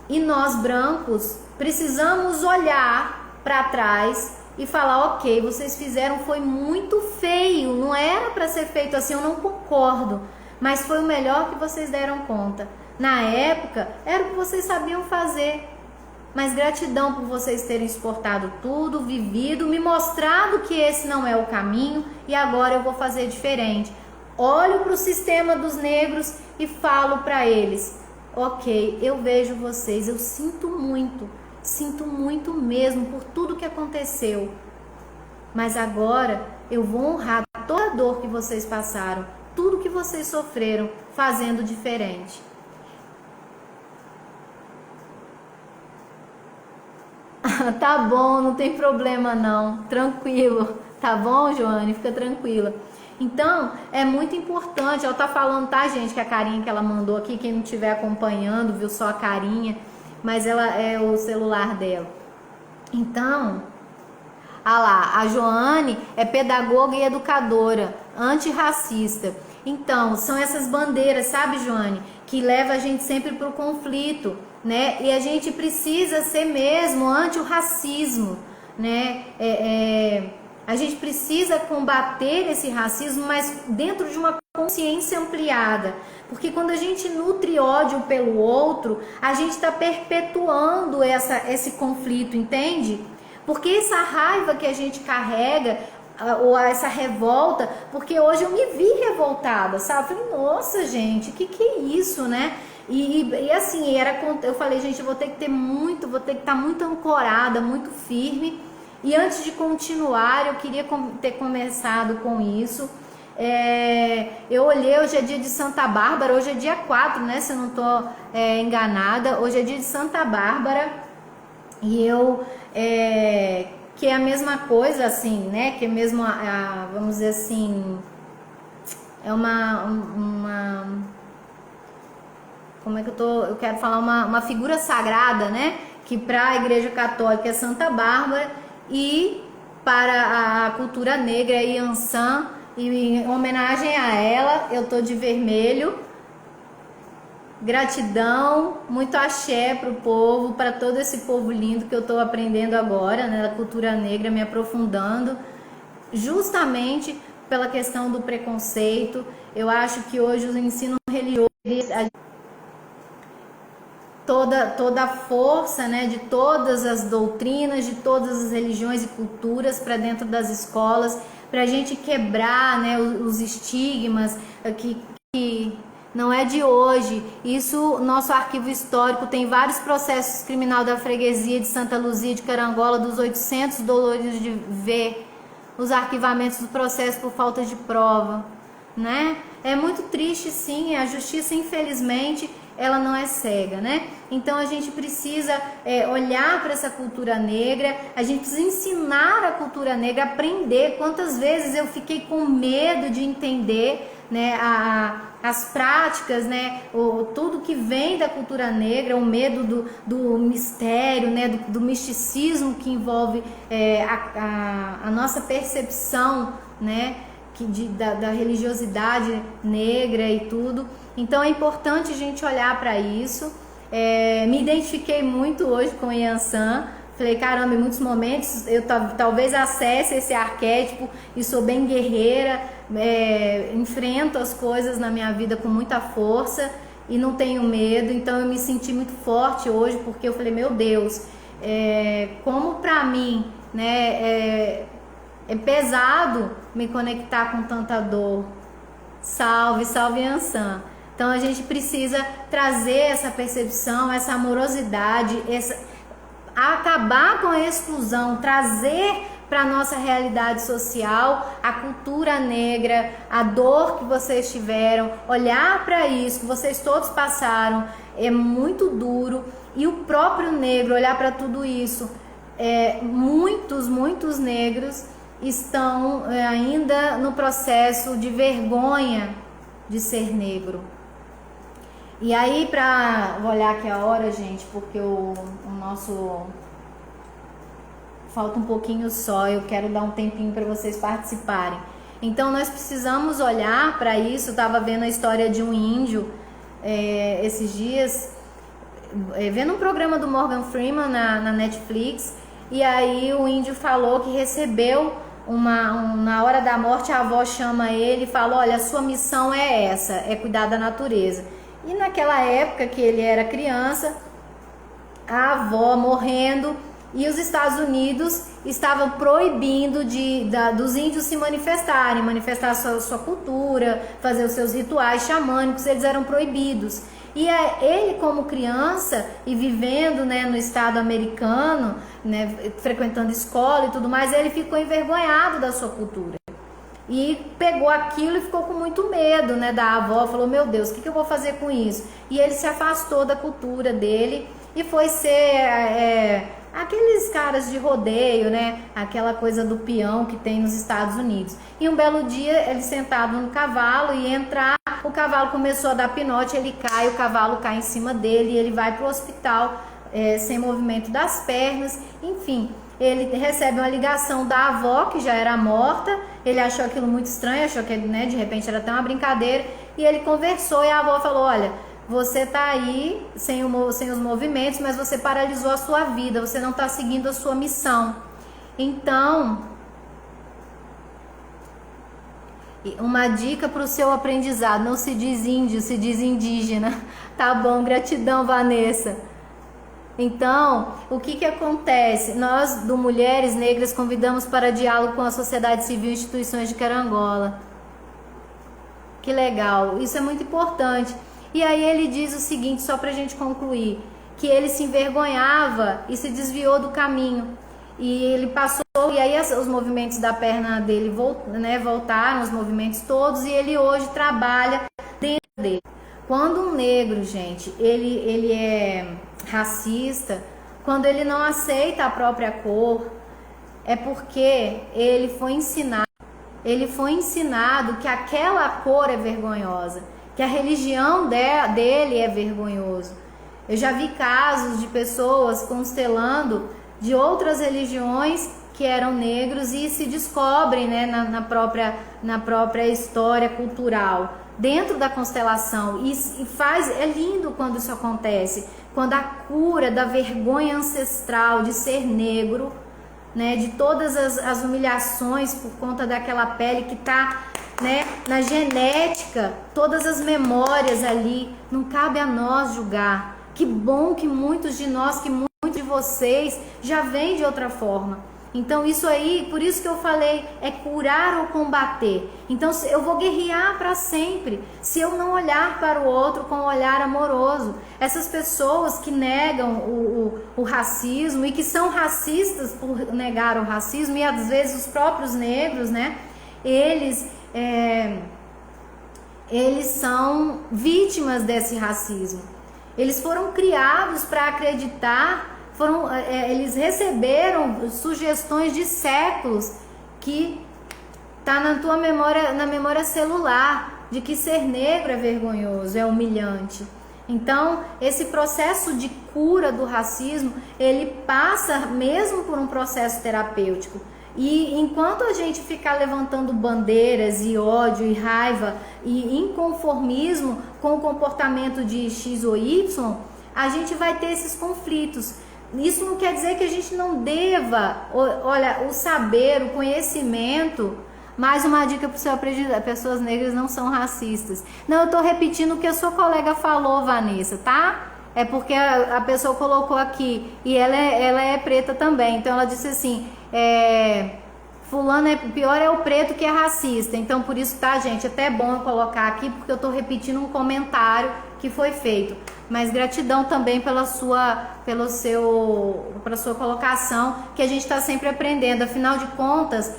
e nós brancos precisamos olhar para trás e falar, ok, vocês fizeram, foi muito feio, não era para ser feito assim, eu não concordo, mas foi o melhor que vocês deram conta. Na época, era o que vocês sabiam fazer. Mas gratidão por vocês terem exportado tudo, vivido, me mostrado que esse não é o caminho e agora eu vou fazer diferente. Olho para o sistema dos negros e falo para eles, ok, eu vejo vocês, eu sinto muito mesmo por tudo que aconteceu. Mas agora eu vou honrar toda a dor que vocês passaram, tudo que vocês sofreram, fazendo diferente. Tá bom, não tem problema não, tranquilo, tá bom, Joane? Fica tranquila. Então, é muito importante, ela tá falando, tá, gente, que a carinha que ela mandou aqui, quem não estiver acompanhando, viu só a carinha, mas ela é o celular dela. Então, a Joane é pedagoga e educadora, antirracista. Então, são essas bandeiras, sabe, Joane, que leva a gente sempre pro conflito, né? E a gente precisa ser mesmo anti o racismo, né? A gente precisa combater esse racismo, mas dentro de uma consciência ampliada. Porque quando a gente nutre ódio pelo outro, a gente está perpetuando esse conflito, entende? Porque essa raiva que a gente carrega, ou essa revolta, porque hoje eu me vi revoltada, sabe? Eu falei, nossa, gente, que é isso, né? E assim, eu falei, gente, eu vou ter que estar muito ancorada, muito firme. E antes de continuar, eu queria ter começado com isso. Eu olhei, hoje é dia de Santa Bárbara, hoje é dia 4, né? Se eu não estou enganada, hoje é dia de Santa Bárbara. E que é a mesma coisa, assim, né? Que é mesmo, vamos dizer assim, é como é que eu quero falar, uma figura sagrada, né? Que para a Igreja Católica é Santa Bárbara e para a cultura negra é Yansan. E em homenagem a ela, eu tô de vermelho. Gratidão, muito axé pro povo, para todo esse povo lindo que eu tô aprendendo agora, né, da cultura negra, me aprofundando, justamente pela questão do preconceito. Eu acho que hoje o ensino religioso, toda a força, né, de todas as doutrinas, de todas as religiões e culturas para dentro das escolas, para a gente quebrar, né, os estigmas que não é de hoje. Isso, nosso arquivo histórico tem vários processos criminal da freguesia de Santa Luzia de Carangola, dos 800 doloridos de ver, os arquivamentos do processo por falta de prova, né? É muito triste, sim, a justiça, infelizmente, ela não é cega, né? Então a gente precisa olhar para essa cultura negra, a gente precisa ensinar a cultura negra, aprender. Quantas vezes eu fiquei com medo de entender, né, as práticas, né, tudo que vem da cultura negra, o medo do mistério, né, do misticismo que envolve a nossa percepção, né, da religiosidade negra e tudo. Então é importante a gente olhar para isso. Me identifiquei muito hoje com o Yansan. Falei, caramba, em muitos momentos eu talvez acesse esse arquétipo e sou bem guerreira, enfrento as coisas na minha vida com muita força e não tenho medo. Então eu me senti muito forte hoje, porque eu falei, meu Deus, como para mim, né, é pesado me conectar com tanta dor. Salve, salve Yansan. Então a gente precisa trazer essa percepção, essa amorosidade, acabar com a exclusão, trazer para a nossa realidade social a cultura negra, a dor que vocês tiveram, olhar para isso que vocês todos passaram, é muito duro. E o próprio negro olhar para tudo isso, muitos negros estão ainda no processo de vergonha de ser negro. E aí, vou olhar aqui a hora, gente, porque o nosso falta um pouquinho só, eu quero dar um tempinho para vocês participarem. Então nós precisamos olhar para isso. Eu estava vendo a história de um índio esses dias, vendo um programa do Morgan Freeman na Netflix, e aí o índio falou que recebeu na hora da morte, a avó chama ele e fala, olha, a sua missão é essa, é cuidar da natureza. E naquela época que ele era criança, a avó morrendo, e os Estados Unidos estavam proibindo dos índios se manifestar sua cultura, fazer os seus rituais xamânicos, eles eram proibidos. E ele, como criança e vivendo, né, no estado americano, né, frequentando escola e tudo mais, ele ficou envergonhado da sua cultura. E pegou aquilo e ficou com muito medo, né, da avó. Falou, meu Deus, o que eu vou fazer com isso? E ele se afastou da cultura dele e foi ser aqueles caras de rodeio, né, aquela coisa do peão que tem nos Estados Unidos. E um belo dia, ele sentado no cavalo e entrar, o cavalo começou a dar pinote, ele cai, o cavalo cai em cima dele e ele vai para o hospital sem movimento das pernas, enfim. Ele recebe uma ligação da avó, que já era morta. Ele achou aquilo muito estranho, achou que, né, de repente era até uma brincadeira. E ele conversou e a avó falou, olha, você tá aí sem os movimentos, mas você paralisou a sua vida, você não está seguindo a sua missão. Então, Uma dica para o seu aprendizado: não se diz índio, se diz indígena. Tá bom, gratidão, Vanessa. Então, o que acontece? Nós, do Mulheres Negras, convidamos para diálogo com a sociedade civil e instituições de Carangola. Que legal, isso é muito importante. E aí ele diz o seguinte, só para a gente concluir, que ele se envergonhava e se desviou do caminho. E ele passou, e aí os movimentos da perna dele voltaram, os movimentos todos, e ele hoje trabalha dentro dele. Quando um negro, gente, ele é racista, quando ele não aceita a própria cor, é porque ele foi ensinado que aquela cor é vergonhosa, que a religião dele é vergonhoso. Eu já vi casos de pessoas constelando de outras religiões que eram negros e se descobrem, né, na própria história cultural, dentro da constelação. E é lindo quando isso acontece, quando a cura da vergonha ancestral de ser negro, né, de todas as humilhações por conta daquela pele que está, né, na genética, todas as memórias ali, não cabe a nós julgar. Que bom que muitos de nós, que muitos de vocês já vêm de outra forma. Então isso aí, por isso que eu falei, é curar ou combater. Então eu vou guerrear para sempre, se eu não olhar para o outro com um olhar amoroso. Essas pessoas que negam o racismo e que são racistas por negar o racismo, e às vezes os próprios negros, né, eles são vítimas desse racismo. Eles foram criados para acreditar, eles receberam sugestões de séculos que tá na tua memória, na memória celular, de que ser negro é vergonhoso, é humilhante. Então, esse processo de cura do racismo, ele passa mesmo por um processo terapêutico. E enquanto a gente ficar levantando bandeiras e ódio e raiva e inconformismo com o comportamento de X ou Y, a gente vai ter esses conflitos. Isso não quer dizer que a gente não deva, olha, o saber, o conhecimento. Mais uma dica para o seu aprendizado: pessoas negras não são racistas. Não, eu estou repetindo o que a sua colega falou, Vanessa, tá? É porque a pessoa colocou aqui, e ela é preta também. Então ela disse assim, fulano pior é o preto que é racista. Então por isso, tá, gente, até é bom eu colocar aqui, porque eu estou repetindo um comentário que foi feito. Mas gratidão também pela sua colocação, que a gente está sempre aprendendo. Afinal de contas,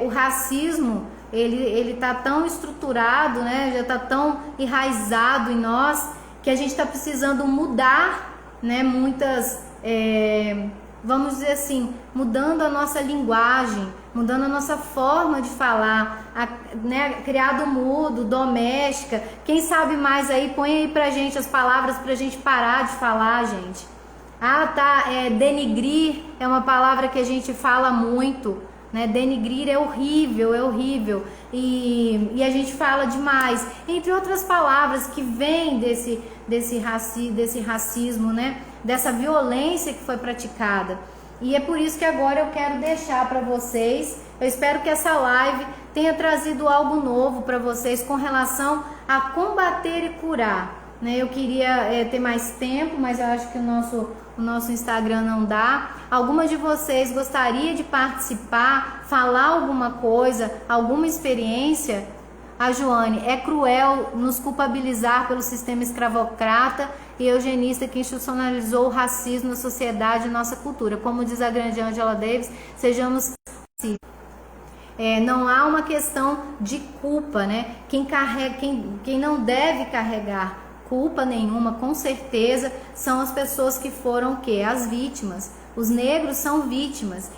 o racismo, ele tá tão estruturado, né, já tá tão enraizado em nós, que a gente está precisando mudar, né, muitas, vamos dizer assim, mudando a nossa linguagem, mudando a nossa forma de falar, né, criado mudo, doméstica. Quem sabe mais aí, põe aí pra gente as palavras pra gente parar de falar, gente. Denigrir é uma palavra que a gente fala muito, né? Denigrir é horrível, e a gente fala demais, entre outras palavras que vêm desse racismo, né? Dessa violência que foi praticada. E é por isso que agora eu quero deixar para vocês, eu espero que essa live tenha trazido algo novo para vocês com relação a combater e curar, né? Eu queria ter mais tempo, mas eu acho que o nosso Instagram não dá. Algumas de vocês gostaria de participar, falar alguma coisa, alguma experiência? A Joane: é cruel nos culpabilizar pelo sistema escravocrata e eugenista que institucionalizou o racismo na sociedade e nossa cultura. Como diz a grande Angela Davis, sejamos não há uma questão de culpa, né? Quem não deve carregar culpa nenhuma, com certeza, são as pessoas que foram o quê? As vítimas. Os negros são vítimas.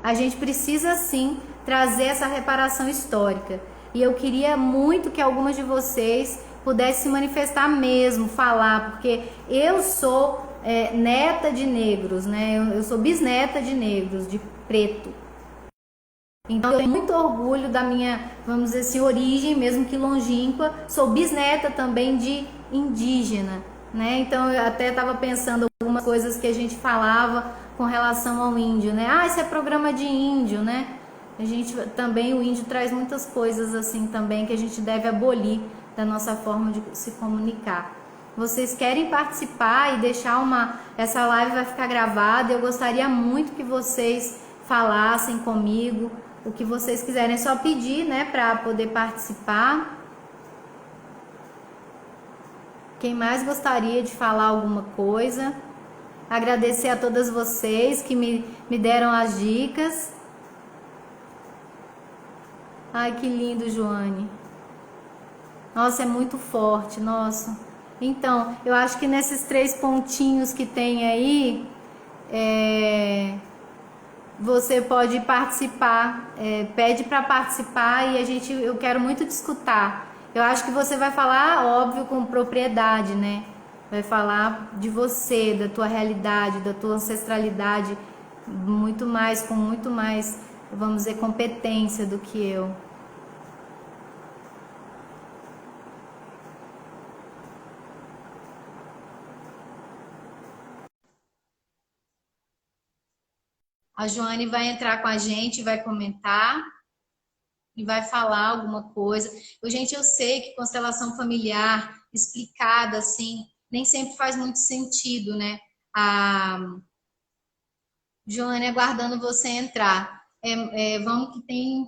A gente precisa sim trazer essa reparação histórica. E eu queria muito que algumas de vocês pudessem se manifestar mesmo, falar, porque eu sou neta de negros, né? Eu sou bisneta de negros, de preto. Então eu tenho muito orgulho da minha, vamos dizer assim, origem, mesmo que longínqua. Sou bisneta também de indígena, né? Então eu até estava pensando algumas coisas que a gente falava com relação ao índio, né? Isso é programa de índio, né? A gente também, o índio traz muitas coisas assim também que a gente deve abolir da nossa forma de se comunicar. Vocês querem participar e deixar essa live vai ficar gravada. Eu gostaria muito que vocês falassem comigo o que vocês quiserem. É só pedir, né, para poder participar. Quem mais gostaria de falar alguma coisa? Agradecer a todas vocês que me deram as dicas. Ai, que lindo, Joane. Nossa, é muito forte, nossa. Então, eu acho que nesses 3 pontinhos que tem aí, você pode participar, pede para participar e eu quero muito te escutar. Eu acho que você vai falar, óbvio, com propriedade, né? Vai falar de você, da tua realidade, da tua ancestralidade, com muito mais, vamos dizer, competência do que eu. A Joane vai entrar com a gente, vai comentar e vai falar alguma coisa. Gente, eu sei que constelação familiar explicada assim nem sempre faz muito sentido, né? A Joane aguardando você entrar. Vamos que tem.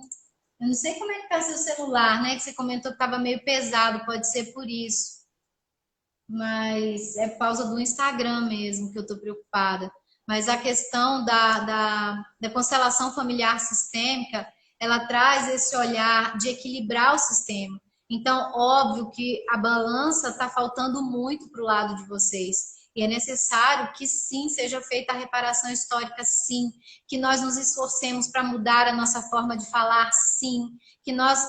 Eu não sei como é que tá seu celular, né? Que você comentou que estava meio pesado, pode ser por isso. Mas é por causa do Instagram mesmo que eu estou preocupada. Mas a questão da constelação familiar sistêmica, ela traz esse olhar de equilibrar o sistema. Então, óbvio que a balança está faltando muito para o lado de vocês. E é necessário que sim seja feita a reparação histórica, sim. Que nós nos esforcemos para mudar a nossa forma de falar, sim. Que nós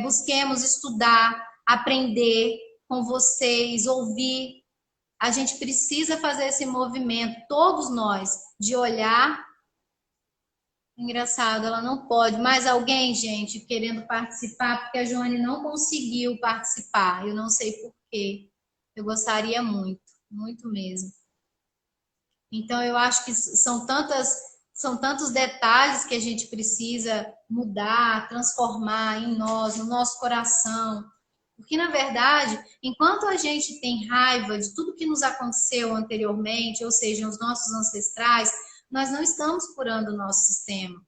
busquemos estudar, aprender com vocês, ouvir. A gente precisa fazer esse movimento, todos nós, de olhar. Engraçado, ela não pode. Mais alguém, gente, querendo participar, porque a Joane não conseguiu participar. Eu não sei por quê. Eu gostaria muito, muito mesmo. Então, eu acho que são tantos detalhes que a gente precisa mudar, transformar em nós, no nosso coração. Porque, na verdade, enquanto a gente tem raiva de tudo que nos aconteceu anteriormente, ou seja, os nossos ancestrais, nós não estamos curando o nosso sistema.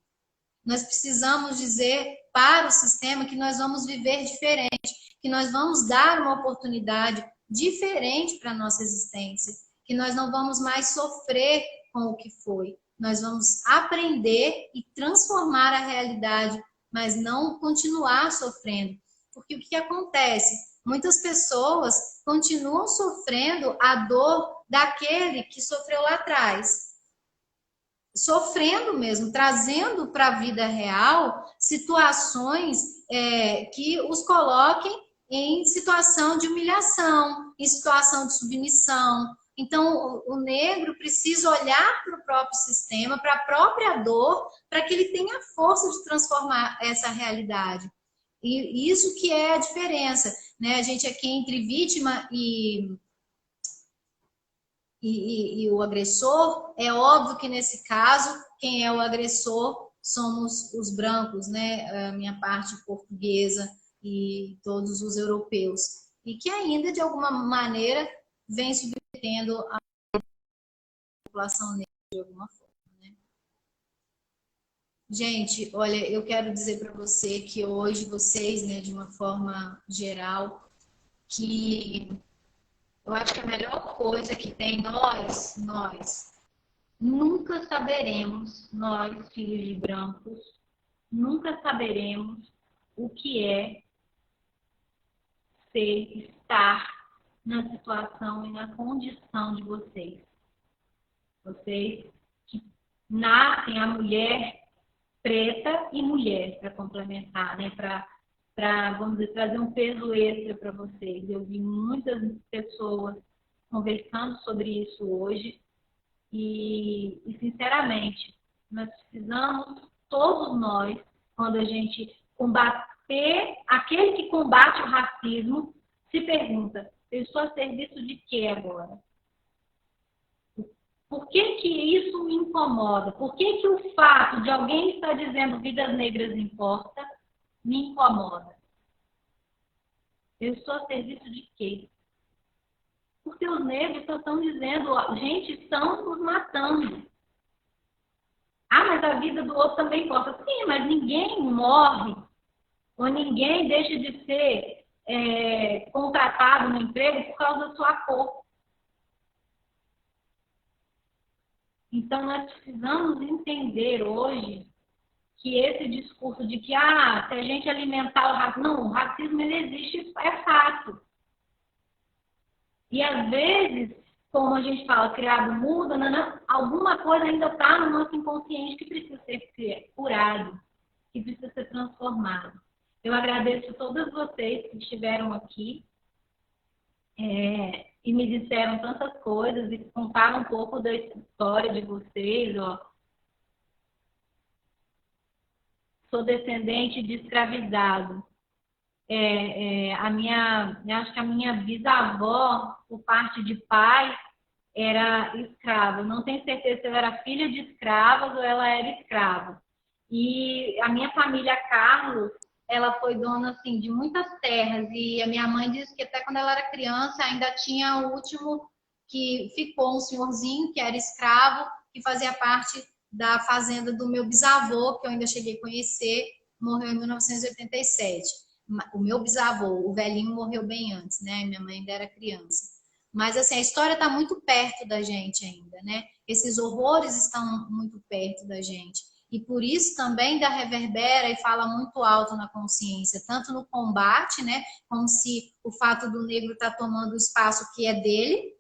Nós precisamos dizer para o sistema que nós vamos viver diferente, que nós vamos dar uma oportunidade diferente para a nossa existência, que nós não vamos mais sofrer com o que foi. Nós vamos aprender e transformar a realidade, mas não continuar sofrendo. Porque o que acontece? Muitas pessoas continuam sofrendo a dor daquele que sofreu lá atrás. Sofrendo mesmo, trazendo para a vida real situações que os coloquem em situação de humilhação, em situação de submissão. Então, o negro precisa olhar para o próprio sistema, para a própria dor, para que ele tenha força de transformar essa realidade. E isso que é a diferença, né? A gente aqui entre vítima e o agressor, é óbvio que nesse caso, quem é o agressor somos os brancos, né? A minha parte portuguesa e todos os europeus. E que ainda, de alguma maneira, vem submetendo a população negra de alguma forma. Gente, olha, eu quero dizer para você que hoje vocês, né, de uma forma geral, que eu acho que a melhor coisa que tem nós nunca saberemos, nós, filhos de brancos, nunca saberemos o que é estar na situação e na condição de vocês. Vocês que nascem a mulher preta e mulher, para complementar, né? Para, vamos dizer, trazer um peso extra para vocês. Eu vi muitas pessoas conversando sobre isso hoje e, sinceramente, nós precisamos, todos nós, quando a gente combater, aquele que combate o racismo, se pergunta, eu estou a serviço de quê agora? Por que que isso me incomoda? Por que que o fato de alguém estar dizendo vidas negras importa me incomoda? Eu estou a serviço de quê? Porque os negros só estão dizendo, gente, estão nos matando. Ah, mas a vida do outro também importa. Sim, mas ninguém morre ou ninguém deixa de ser contratado no emprego por causa da sua cor. Então, nós precisamos entender hoje que esse discurso de que, se a gente alimentar o racismo... Não, o racismo ele existe, isso é fato. E, às vezes, como a gente fala, criado muda, alguma coisa ainda está no nosso inconsciente que precisa ser curado, que precisa ser transformado. Eu agradeço a todas vocês que estiveram aqui e me disseram tantas coisas e contaram um pouco da história de vocês. Sou descendente de escravizado. Acho que a minha bisavó, por parte de pai, era escrava. Eu não tenho certeza se ela era filha de escravas ou ela era escrava. E a minha família Carlos, ela foi dona assim, de muitas terras. E a minha mãe disse que até quando ela era criança ainda tinha o último que ficou, um senhorzinho que era escravo, que fazia parte da fazenda do meu bisavô, que eu ainda cheguei a conhecer, morreu em 1987. O meu bisavô, o velhinho, morreu bem antes, né? Minha mãe ainda era criança. Mas, assim, a história está muito perto da gente ainda, né? Esses horrores estão muito perto da gente. E por isso também da reverbera e fala muito alto na consciência, tanto no combate, né? Como se o fato do negro estar tomando o espaço que é dele,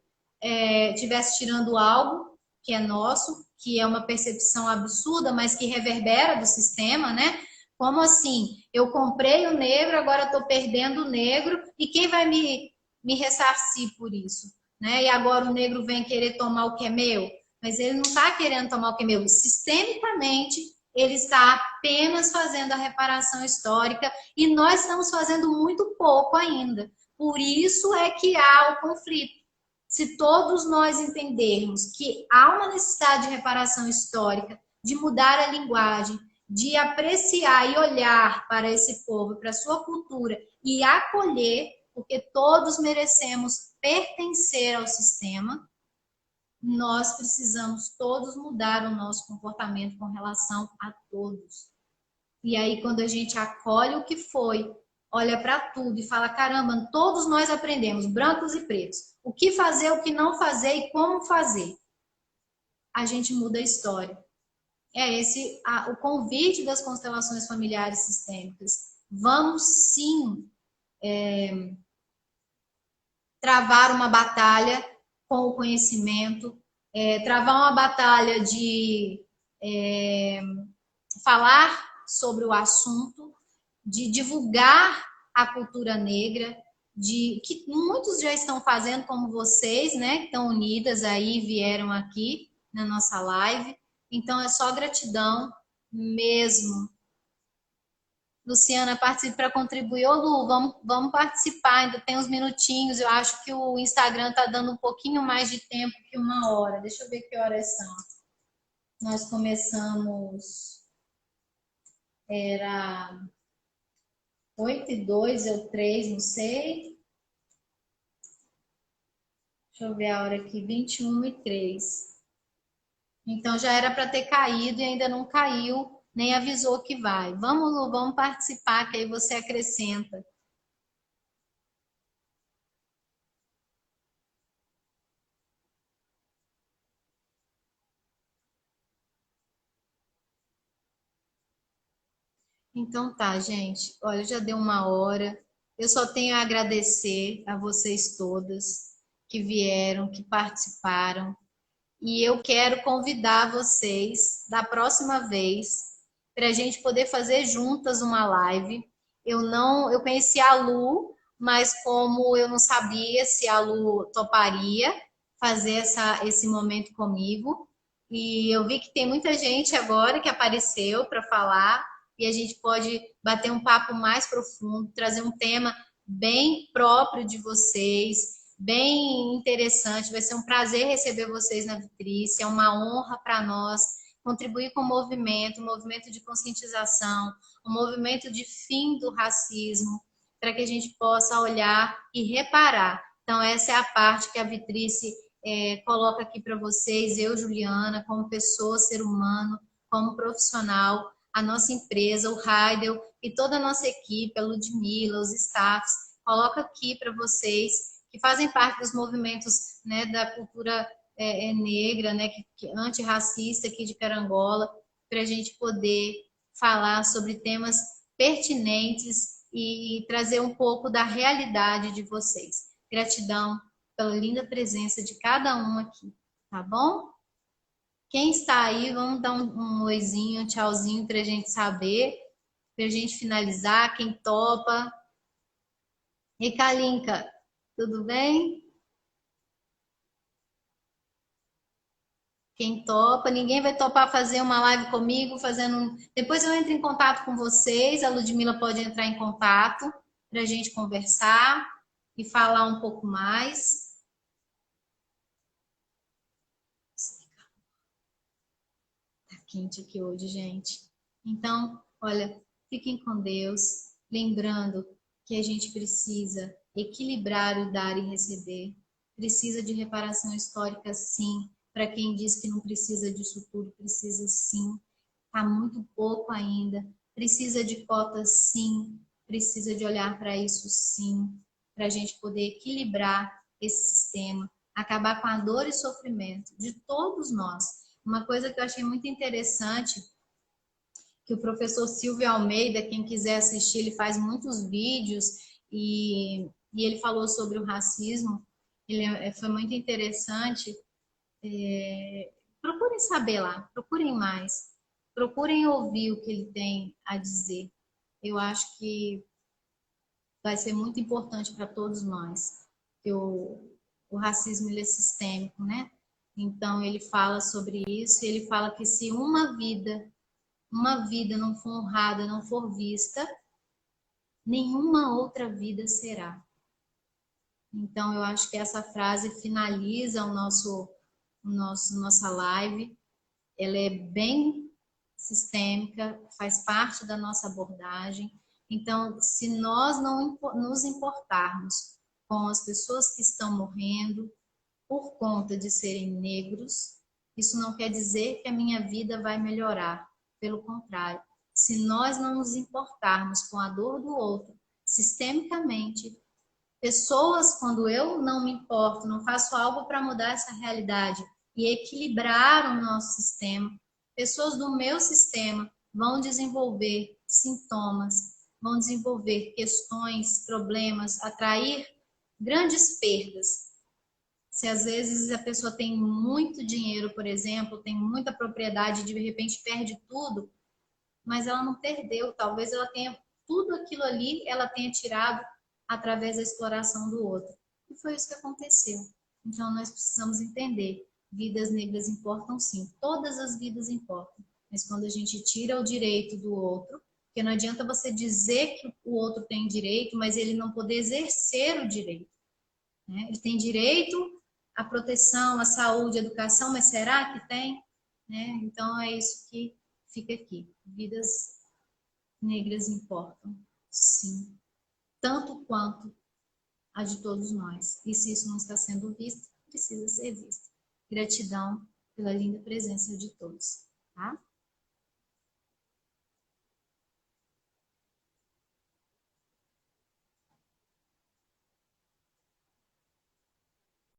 tivesse tirando algo que é nosso, que é uma percepção absurda, mas que reverbera do sistema, né? Como assim? Eu comprei o negro, agora estou perdendo o negro, e quem vai me ressarcir por isso? Né? E agora o negro vem querer tomar o que é meu? Mas ele não está querendo tomar o que é meu. Sistemicamente, ele está apenas fazendo a reparação histórica e nós estamos fazendo muito pouco ainda. Por isso é que há o conflito. Se todos nós entendermos que há uma necessidade de reparação histórica, de mudar a linguagem, de apreciar e olhar para esse povo, para a sua cultura e acolher, porque todos merecemos pertencer ao sistema, nós precisamos todos mudar o nosso comportamento com relação a todos. E aí, quando a gente acolhe o que foi, olha para tudo e fala, caramba, todos nós aprendemos, brancos e pretos, o que fazer, o que não fazer e como fazer. A gente muda a história. É esse o convite das constelações familiares sistêmicas. Vamos sim travar uma batalha com o conhecimento, travar uma batalha de falar sobre o assunto, de divulgar a cultura negra, que muitos já estão fazendo, como vocês, né, que estão unidas aí, vieram aqui na nossa live. Então, é só gratidão mesmo. Luciana, participe para contribuir. Ô, Lu, vamos participar, ainda tem uns minutinhos. Eu acho que o Instagram está dando um pouquinho mais de tempo que 1 hora. Deixa eu ver que horas são. Nós começamos... Era 8h02 ou 3, não sei. Deixa eu ver a hora aqui, 21h03. Então já era para ter caído e ainda não caiu, nem avisou que vai. Vamos, Lu, vamos participar, que aí você acrescenta. Então tá, gente. Olha, já deu 1 hora. Eu só tenho a agradecer a vocês todas que vieram, que participaram. E eu quero convidar vocês da próxima vez para a gente poder fazer juntas uma live. Eu conheci a Lu, mas como eu não sabia se a Lu toparia fazer esse momento comigo, e eu vi que tem muita gente agora que apareceu para falar, e a gente pode bater um papo mais profundo, trazer um tema bem próprio de vocês, bem interessante. Vai ser um prazer receber vocês na Vitrice. É uma honra para nós contribuir com o movimento, um movimento de conscientização, um movimento de fim do racismo, para que a gente possa olhar e reparar. Então, essa é a parte que a Vitrice coloca aqui para vocês, eu, Juliana, como pessoa, ser humano, como profissional, a nossa empresa, o Heidel e toda a nossa equipe, a Ludmilla, os staffs, coloca aqui para vocês que fazem parte dos movimentos, né, da cultura negra, né, antirracista aqui de Carangola, para a gente poder falar sobre temas pertinentes e trazer um pouco da realidade de vocês. Gratidão pela linda presença de cada um aqui, tá bom? Quem está aí, vamos dar um oizinho, um tchauzinho para a gente saber, para a gente finalizar, quem topa. E Kalinka, tudo bem? Quem topa, ninguém vai topar fazer uma live comigo, depois eu entro em contato com vocês, a Ludmilla pode entrar em contato para a gente conversar e falar um pouco mais. Tá quente aqui hoje, gente. Então, olha, fiquem com Deus, lembrando que a gente precisa equilibrar o dar e receber, precisa de reparação histórica, sim. Para quem diz que não precisa disso tudo, precisa sim. Está muito pouco ainda. Precisa de cotas, sim. Precisa de olhar para isso, sim. Para a gente poder equilibrar esse sistema, acabar com a dor e sofrimento de todos nós. Uma coisa que eu achei muito interessante, que o professor Silvio Almeida, quem quiser assistir, ele faz muitos vídeos e ele falou sobre o racismo. Foi muito interessante. Procurem saber lá, procurem mais, procurem ouvir o que ele tem a dizer. Eu acho que vai ser muito importante para todos nós, que o racismo ele é sistêmico, né? Então ele fala sobre isso, e ele fala que se uma vida não for honrada, não for vista, nenhuma outra vida será. Então eu acho que essa frase finaliza nossa live. Ela é bem sistêmica, faz parte da nossa abordagem. Então, se nós não nos importarmos com as pessoas que estão morrendo por conta de serem negros, isso não quer dizer que a minha vida vai melhorar. Pelo contrário, se nós não nos importarmos com a dor do outro, sistemicamente, pessoas, quando eu não me importo, não faço algo para mudar essa realidade e equilibrar o nosso sistema, pessoas do meu sistema vão desenvolver sintomas, vão desenvolver questões, problemas, atrair grandes perdas. Se às vezes a pessoa tem muito dinheiro, por exemplo, tem muita propriedade, de repente perde tudo, mas ela não perdeu, talvez ela tenha tudo aquilo ali, ela tenha tirado através da exploração do outro. E foi isso que aconteceu. Então nós precisamos entender, vidas negras importam sim, todas as vidas importam, mas quando a gente tira o direito do outro, porque não adianta você dizer que o outro tem direito, mas ele não poder exercer o direito, né? Ele tem direito à proteção, à saúde, à educação, mas será que tem? Né? Então é isso que fica aqui. Vidas negras importam, sim, tanto quanto a de todos nós. E se isso não está sendo visto, precisa ser visto. Gratidão pela linda presença de todos, tá?